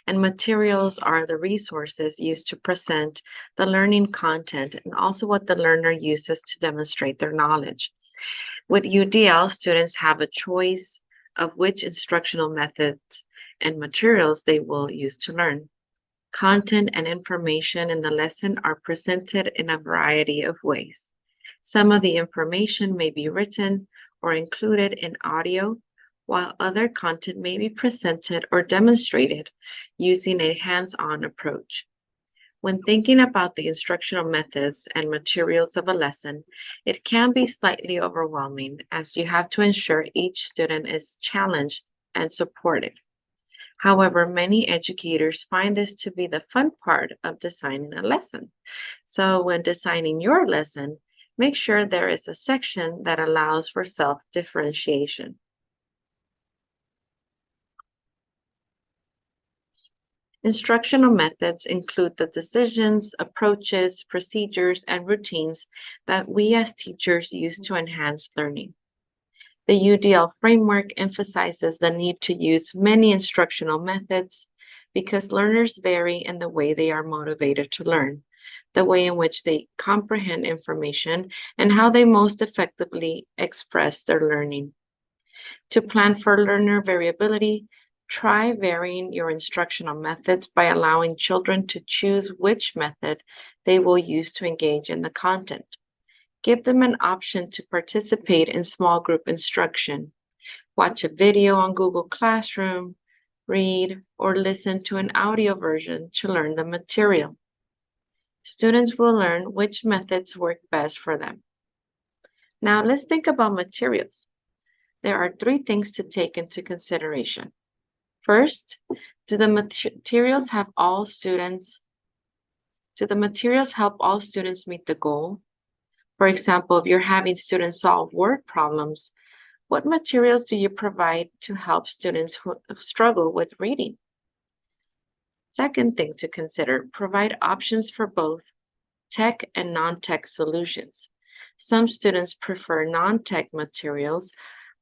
and materials are the resources used to present the learning content and also what the learner uses to demonstrate their knowledge. With UDL, students have a choice of which instructional methods and materials they will use to learn. Content and information in the lesson are presented in a variety of ways. Some of the information may be written or included in audio, while other content may be presented or demonstrated using a hands-on approach. When thinking about the instructional methods and materials of a lesson, it can be slightly overwhelming, as you have to ensure each student is challenged and supported. However, many educators find this to be the fun part of designing a lesson. So when designing your lesson, make sure there is a section that allows for self-differentiation. Instructional methods include the decisions, approaches, procedures, and routines that we as teachers use to enhance learning. The UDL framework emphasizes the need to use many instructional methods because learners vary in the way they are motivated to learn, the way in which they comprehend information, and how they most effectively express their learning. To plan for learner variability, try varying your instructional methods by allowing children to choose which method they will use to engage in the content. Give them an option to participate in small group instruction, watch a video on Google Classroom, read, or listen to an audio version to learn the material. Students will learn which methods work best for them. Now let's think about materials. There are three things to take into consideration. First, do the materials help all students meet the goal? For example, if you're having students solve word problems, what materials do you provide to help students who struggle with reading? Second thing to consider, provide options for both tech and non-tech solutions. Some students prefer non-tech materials,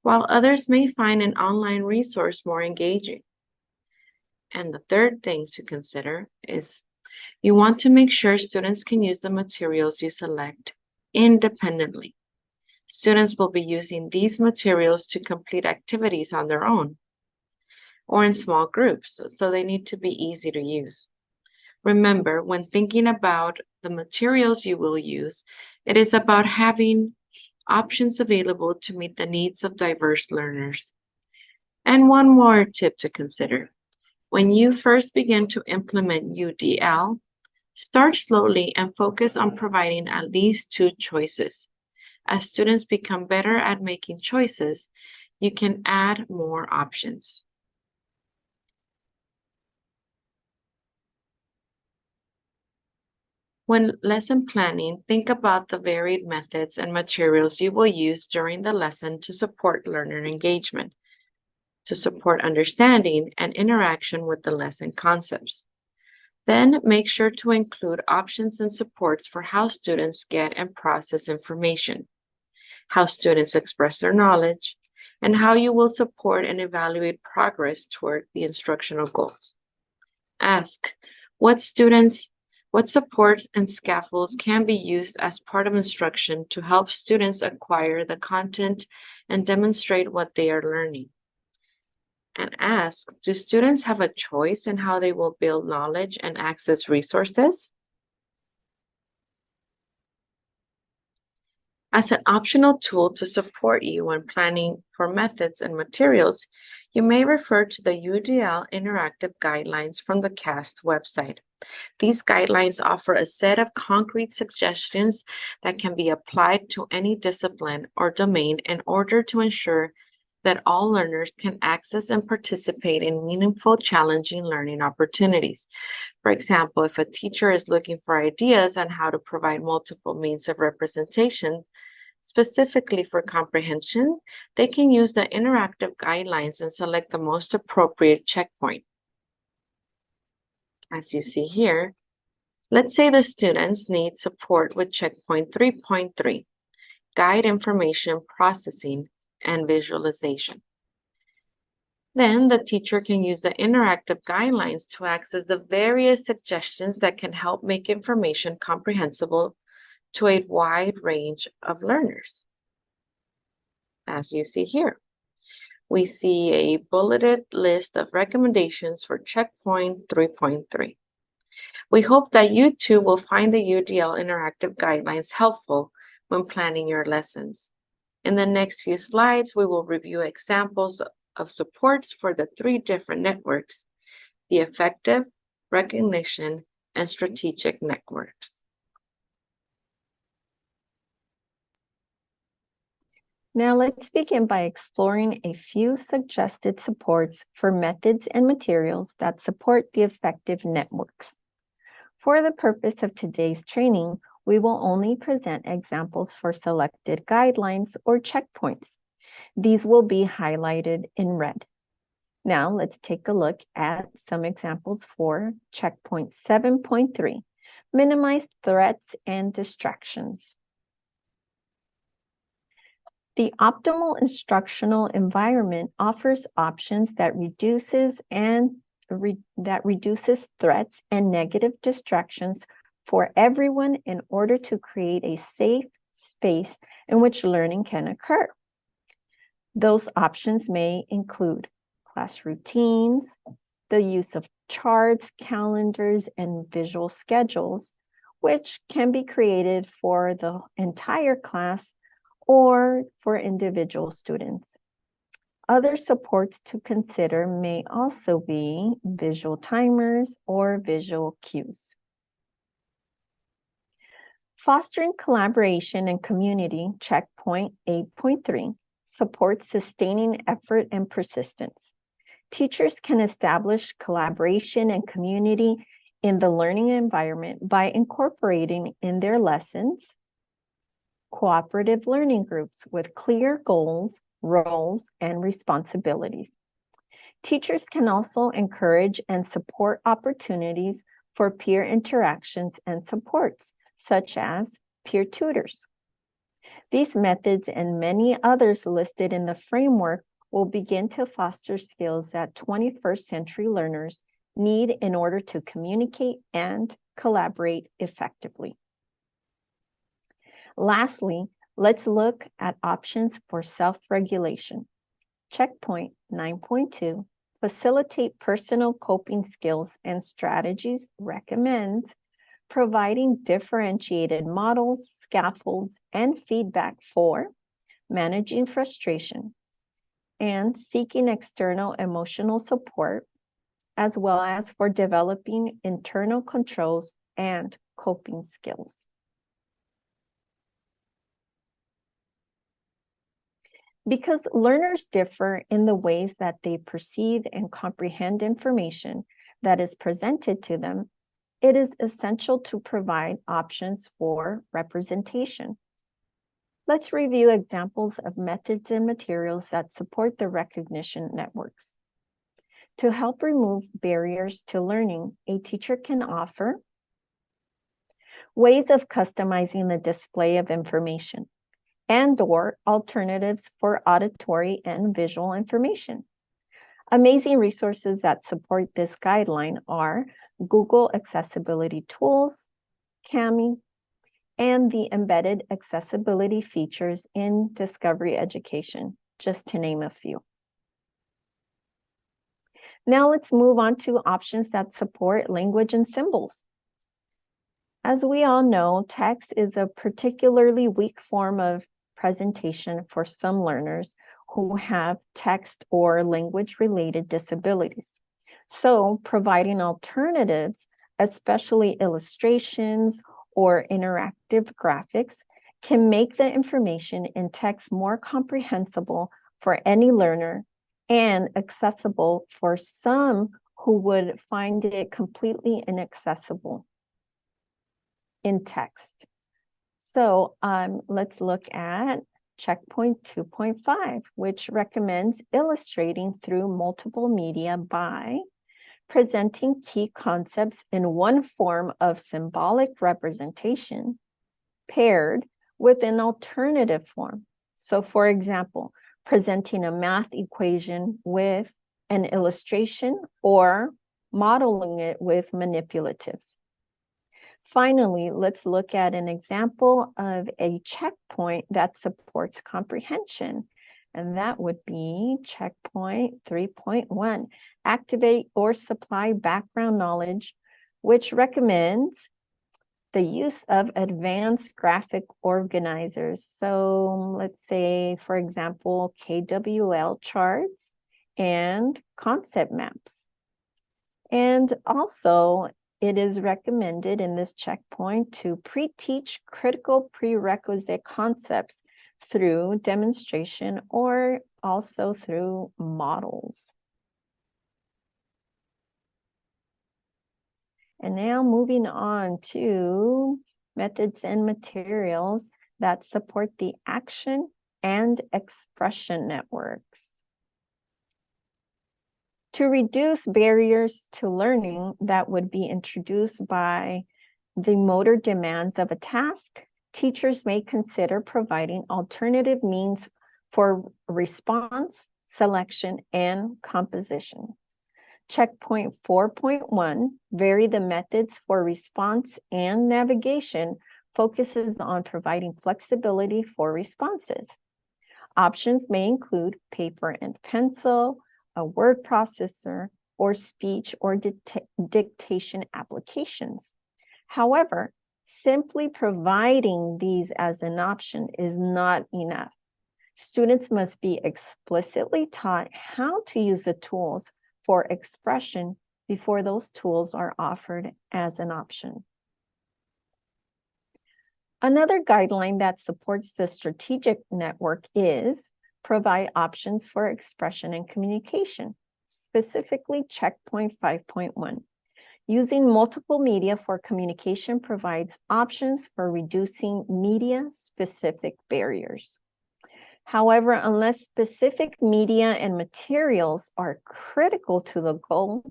while others may find an online resource more engaging. And the third thing to consider is you want to make sure students can use the materials you select independently. Students will be using these materials to complete activities on their own or in small groups, so they need to be easy to use. Remember, when thinking about the materials you will use, it is about having options available to meet the needs of diverse learners. And one more tip to consider. When you first begin to implement UDL, Start slowly and focus on providing at least 2 choices. As students become better at making choices, you can add more options. When lesson planning, think about the varied methods and materials you will use during the lesson to support learner engagement, to support understanding and interaction with the lesson concepts. Then make sure to include options and supports for how students get and process information, how students express their knowledge, and how you will support and evaluate progress toward the instructional goals. Ask what supports and scaffolds can be used as part of instruction to help students acquire the content and demonstrate what they are learning. And ask, do students have a choice in how they will build knowledge and access resources? As an optional tool to support you when planning for methods and materials, you may refer to the UDL interactive guidelines from the CAST website. These guidelines offer a set of concrete suggestions that can be applied to any discipline or domain in order to ensure that all learners can access and participate in meaningful, challenging learning opportunities. For example, if a teacher is looking for ideas on how to provide multiple means of representation, specifically for comprehension, they can use the interactive guidelines and select the most appropriate checkpoint. As you see here, let's say the students need support with checkpoint 3.3, guide information processing and visualization. Then the teacher can use the interactive guidelines to access the various suggestions that can help make information comprehensible to a wide range of learners. As you see here, we see a bulleted list of recommendations for checkpoint 3.3. We hope that you too will find the UDL interactive guidelines helpful when planning your lessons. In the next few slides, we will review examples of supports for the 3 different networks: the effective, recognition, and strategic networks. Now let's begin by exploring a few suggested supports for methods and materials that support the effective networks. For the purpose of today's training, we will only present examples for selected guidelines or checkpoints. These will be highlighted in red. Now let's take a look at some examples for checkpoint 7.3, minimize threats and distractions. The optimal instructional environment offers options that reduces threats and negative distractions for everyone in order to create a safe space in which learning can occur. Those options may include class routines, the use of charts, calendars, and visual schedules, which can be created for the entire class or for individual students. Other supports to consider may also be visual timers or visual cues. Fostering collaboration and community, checkpoint 8.3, supports sustaining effort and persistence. Teachers can establish collaboration and community in the learning environment by incorporating in their lessons cooperative learning groups with clear goals, roles, and responsibilities. Teachers can also encourage and support opportunities for peer interactions and supports, such as peer tutors. These methods and many others listed in the framework will begin to foster skills that 21st century learners need in order to communicate and collaborate effectively. Lastly, let's look at options for self-regulation. Checkpoint 9.2, facilitate personal coping skills and strategies, recommends providing differentiated models, scaffolds, and feedback for managing frustration and seeking external emotional support, as well as for developing internal controls and coping skills. Because learners differ in the ways that they perceive and comprehend information that is presented to them, it is essential to provide options for representation. Let's review examples of methods and materials that support the recognition networks. To help remove barriers to learning, a teacher can offer ways of customizing the display of information and/or alternatives for auditory and visual information. Amazing resources that support this guideline are Google Accessibility Tools, Kami, and the embedded accessibility features in Discovery Education, just to name a few. Now let's move on to options that support language and symbols. As we all know, text is a particularly weak form of presentation for some learners who have text or language-related disabilities. So providing alternatives, especially illustrations or interactive graphics, can make the information in text more comprehensible for any learner and accessible for some who would find it completely inaccessible in text. So let's look at checkpoint 2.5, which recommends illustrating through multiple media by presenting key concepts in one form of symbolic representation paired with an alternative form. So for example, presenting a math equation with an illustration or modeling it with manipulatives. Finally, let's look at an example of a checkpoint that supports comprehension, and that would be checkpoint 3.1, activate or supply background knowledge, which recommends the use of advanced graphic organizers. So let's say, for example, KWL charts and concept maps. And also, it is recommended in this checkpoint to pre-teach critical prerequisite concepts through demonstration or also through models. And now moving on to methods and materials that support the action and expression networks. To reduce barriers to learning that would be introduced by the motor demands of a task, teachers may consider providing alternative means for response, selection, and composition. Checkpoint 4.1, vary the methods for response and navigation, focuses on providing flexibility for responses. Options may include paper and pencil, a word processor, or speech or dictation applications. However, simply providing these as an option is not enough. Students must be explicitly taught how to use the tools for expression before those tools are offered as an option. Another guideline that supports the strategic network is provide options for expression and communication, specifically checkpoint 5.1. Using multiple media for communication provides options for reducing media-specific barriers. However, unless specific media and materials are critical to the goal,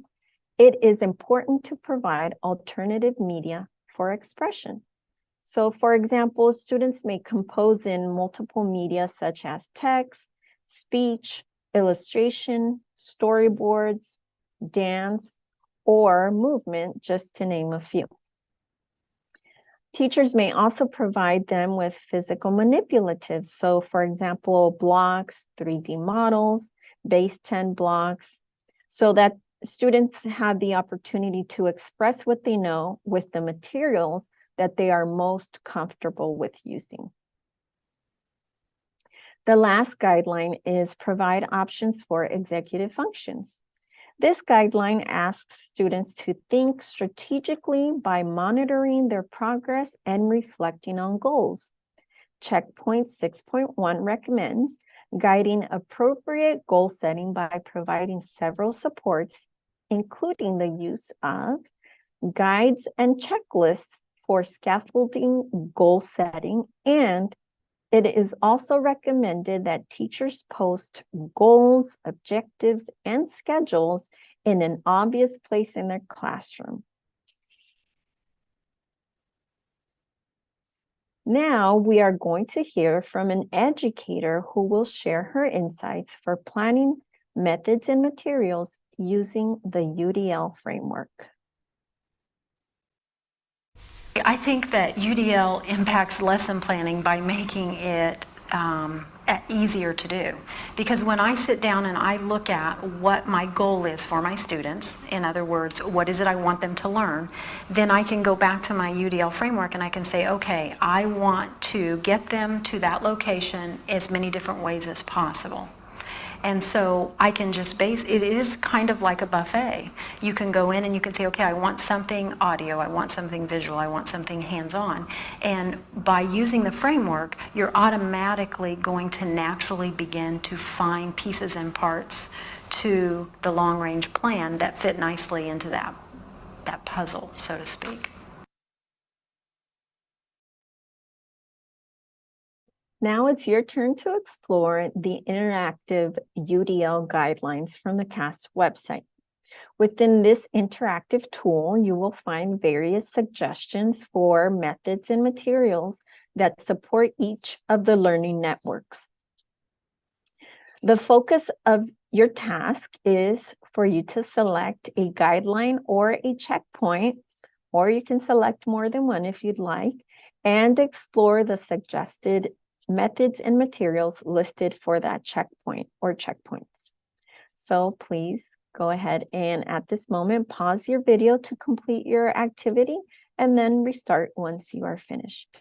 it is important to provide alternative media for expression. So for example, students may compose in multiple media such as text, speech, illustration, storyboards, dance, or movement, just to name a few. Teachers may also provide them with physical manipulatives. So for example, blocks, 3D models, base 10 blocks, so that students have the opportunity to express what they know with the materials that they are most comfortable with using. The last guideline is provide options for executive functions. This guideline asks students to think strategically by monitoring their progress and reflecting on goals. Checkpoint 6.1 recommends guiding appropriate goal setting by providing several supports, including the use of guides and checklists for scaffolding goal setting, and it is also recommended that teachers post goals, objectives, and schedules in an obvious place in their classroom. Now we are going to hear from an educator who will share her insights for planning methods and materials using the UDL framework. I think that UDL impacts lesson planning by making it easier to do. Because when I sit down and I look at what my goal is for my students, in other words, what is it I want them to learn, then I can go back to my UDL framework and I can say, okay, I want to get them to that location as many different ways as possible. And so I can just it is kind of like a buffet. You can go in and you can say, okay, I want something audio, I want something visual, I want something hands-on. And by using the framework, you're automatically going to naturally begin to find pieces and parts to the long-range plan that fit nicely into that puzzle, so to speak. Now it's your turn to explore the interactive UDL guidelines from the CAST website. Within this interactive tool, you will find various suggestions for methods and materials that support each of the learning networks. The focus of your task is for you to select a guideline or a checkpoint, or you can select more than one if you'd like, and explore the suggested methods and materials listed for that checkpoint or checkpoints. So please go ahead and at this moment, pause your video to complete your activity and then restart once you are finished.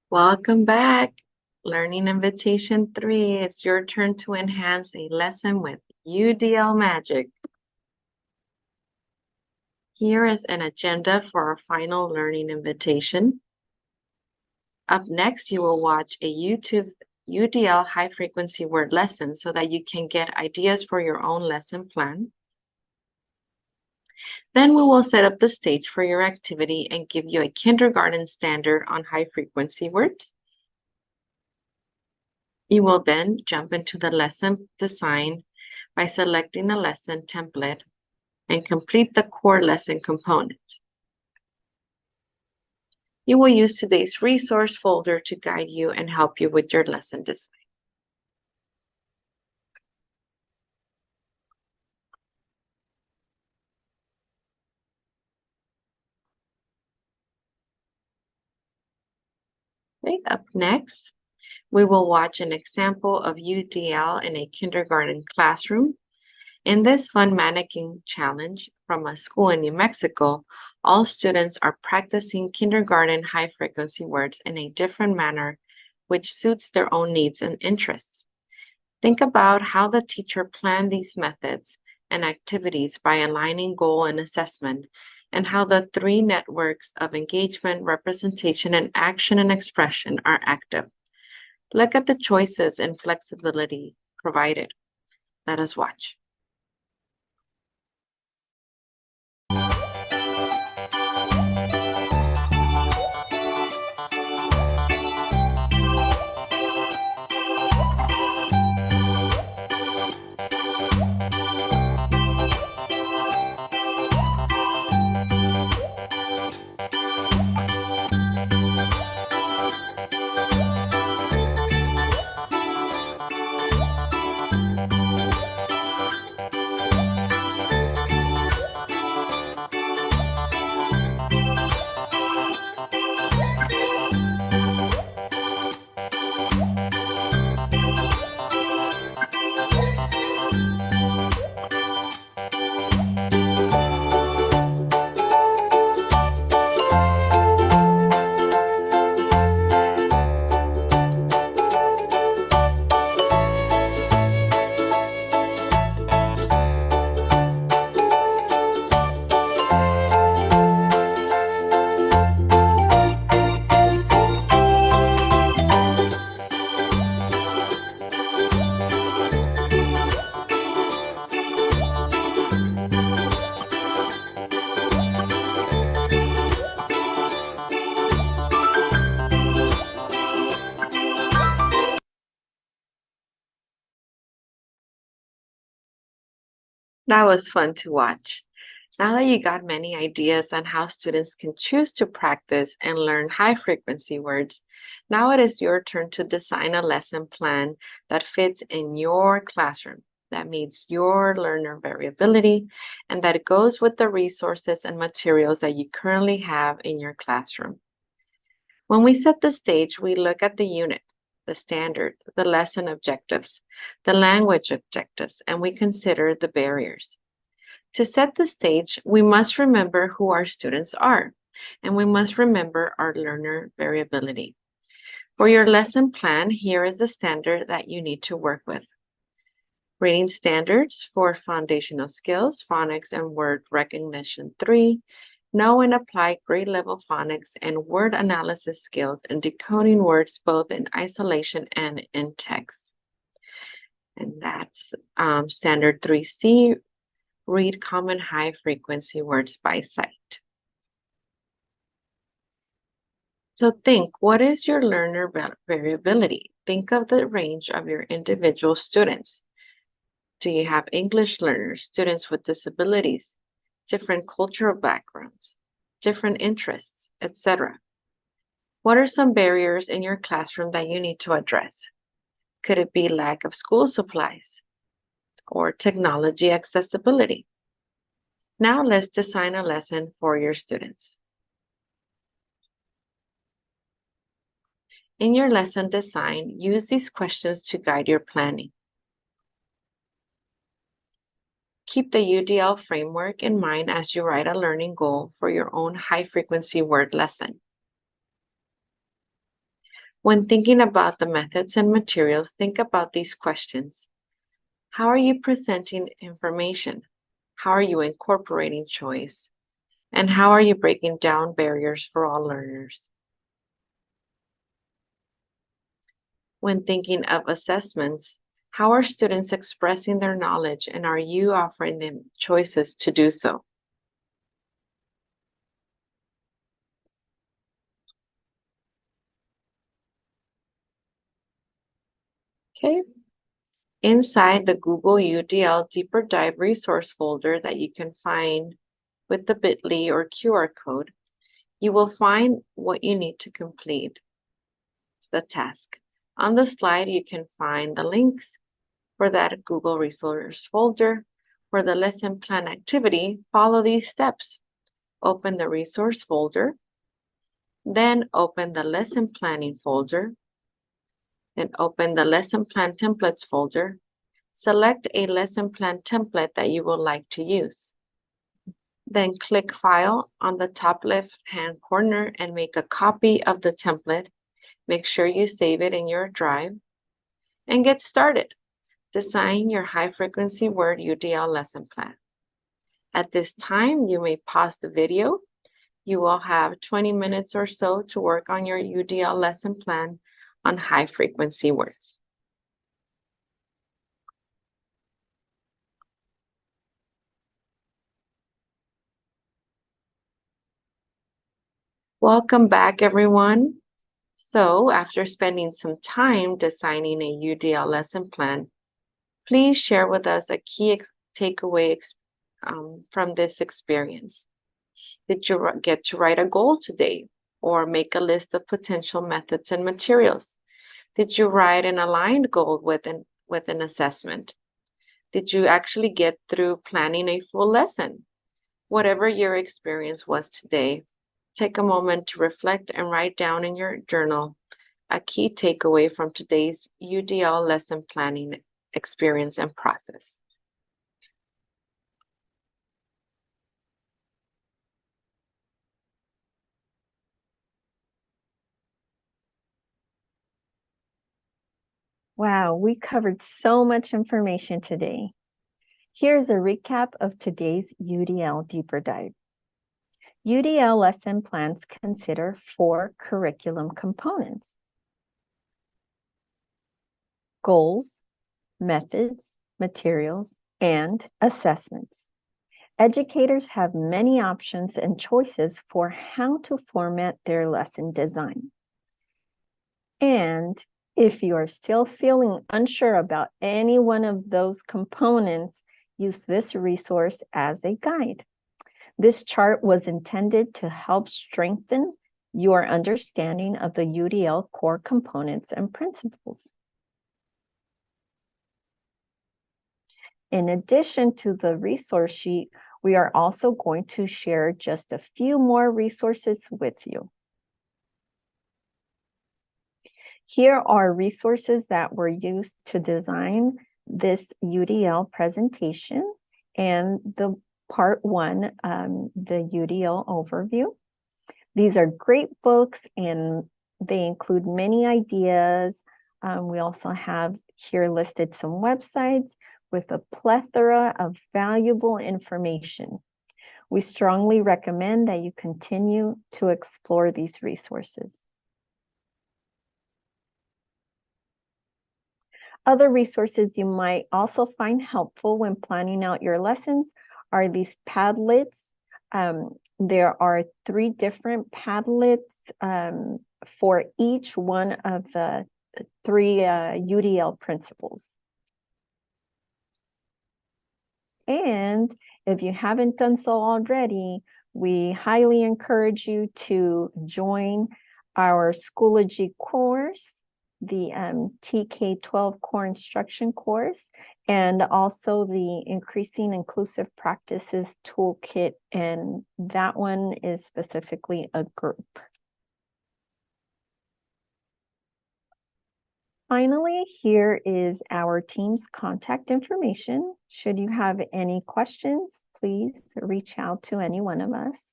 Welcome back. Learning Invitation 3. It's your turn to enhance a lesson with UDL magic. Here is an agenda for our final learning invitation. Up next, you will watch a YouTube UDL high frequency word lesson so that you can get ideas for your own lesson plan. Then we will set up the stage for your activity and give you a kindergarten standard on high frequency words. You will then jump into the lesson design by selecting a lesson template and complete the core lesson components. You will use today's resource folder to guide you and help you with your lesson design. Okay, up next, we will watch an example of UDL in a kindergarten classroom. In this fun mannequin challenge from a school in New Mexico, all students are practicing kindergarten high-frequency words in a different manner, which suits their own needs and interests. Think about how the teacher planned these methods and activities by aligning goal and assessment, and how the three networks of engagement, representation, and action and expression are active. Look at the choices and flexibility provided. Let us watch. That was fun to watch. Now that you got many ideas on how students can choose to practice and learn high frequency words, now it is your turn to design a lesson plan that fits in your classroom, that meets your learner variability, and that goes with the resources and materials that you currently have in your classroom. When we set the stage, we look at the unit, the standard, the lesson objectives, the language objectives, and we consider the barriers. To set the stage, we must remember who our students are, and we must remember our learner variability. For your lesson plan, here is the standard that you need to work with. Reading standards for foundational skills, phonics and word recognition 3, know and apply grade level phonics and word analysis skills and decoding words both in isolation and in text. And that's standard 3C, read common high frequency words by sight. So think, what is your learner variability? Think of the range of your individual students. Do you have English learners, students with disabilities, different cultural backgrounds, different interests, etc.? What are some barriers in your classroom that you need to address? Could it be lack of school supplies or technology accessibility? Now let's design a lesson for your students. In your lesson design, use these questions to guide your planning. Keep the UDL framework in mind as you write a learning goal for your own high-frequency word lesson. When thinking about the methods and materials, think about these questions. How are you presenting information? How are you incorporating choice? And how are you breaking down barriers for all learners? When thinking of assessments, how are students expressing their knowledge and are you offering them choices to do so? Okay. Inside the Google UDL Deeper Dive resource folder that you can find with the bit.ly or QR code, you will find what you need to complete the task. On the slide, you can find the links for that Google resource folder. For the lesson plan activity, follow these steps. Open the resource folder, then open the lesson planning folder, then open the lesson plan templates folder. Select a lesson plan template that you would like to use. Then click File on the top left-hand corner and make a copy of the template. Make sure you save it in your drive and get started. Design your high-frequency word UDL lesson plan. At this time, you may pause the video. You will have 20 minutes or so to work on your UDL lesson plan on high-frequency words. Welcome back, everyone. So, after spending some time designing a UDL lesson plan, please share with us a key takeaway from this experience. Did you get to write a goal today or make a list of potential methods and materials? Did you write an aligned goal with an assessment? Did you actually get through planning a full lesson? Whatever your experience was today, take a moment to reflect and write down in your journal a key takeaway from today's UDL lesson planning experience and process. Wow, we covered so much information today. Here's a recap of today's UDL Deeper Dive. UDL lesson plans consider 4 curriculum components: goals, methods, materials, and assessments. Educators have many options and choices for how to format their lesson design. And if you are still feeling unsure about any one of those components, use this resource as a guide. This chart was intended to help strengthen your understanding of the UDL core components and principles. In addition to the resource sheet, we are also going to share just a few more resources with you. Here are resources that were used to design this UDL presentation and the part 1, the UDL overview. These are great books and they include many ideas. We also have here listed some websites with a plethora of valuable information. We strongly recommend that you continue to explore these resources. Other resources you might also find helpful when planning out your lessons are these Padlets. There are 3 different Padlets for each one of the 3 UDL principles. And if you haven't done so already, we highly encourage you to join our Schoology course, the TK-12 core instruction course, and also the Increasing Inclusive Practices Toolkit, and that one is specifically a group. Finally, here is our team's contact information. Should you have any questions, please reach out to any one of us.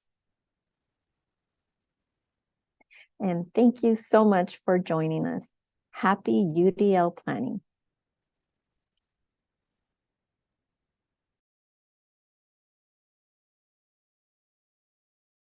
And thank you so much for joining us. Happy UDL planning.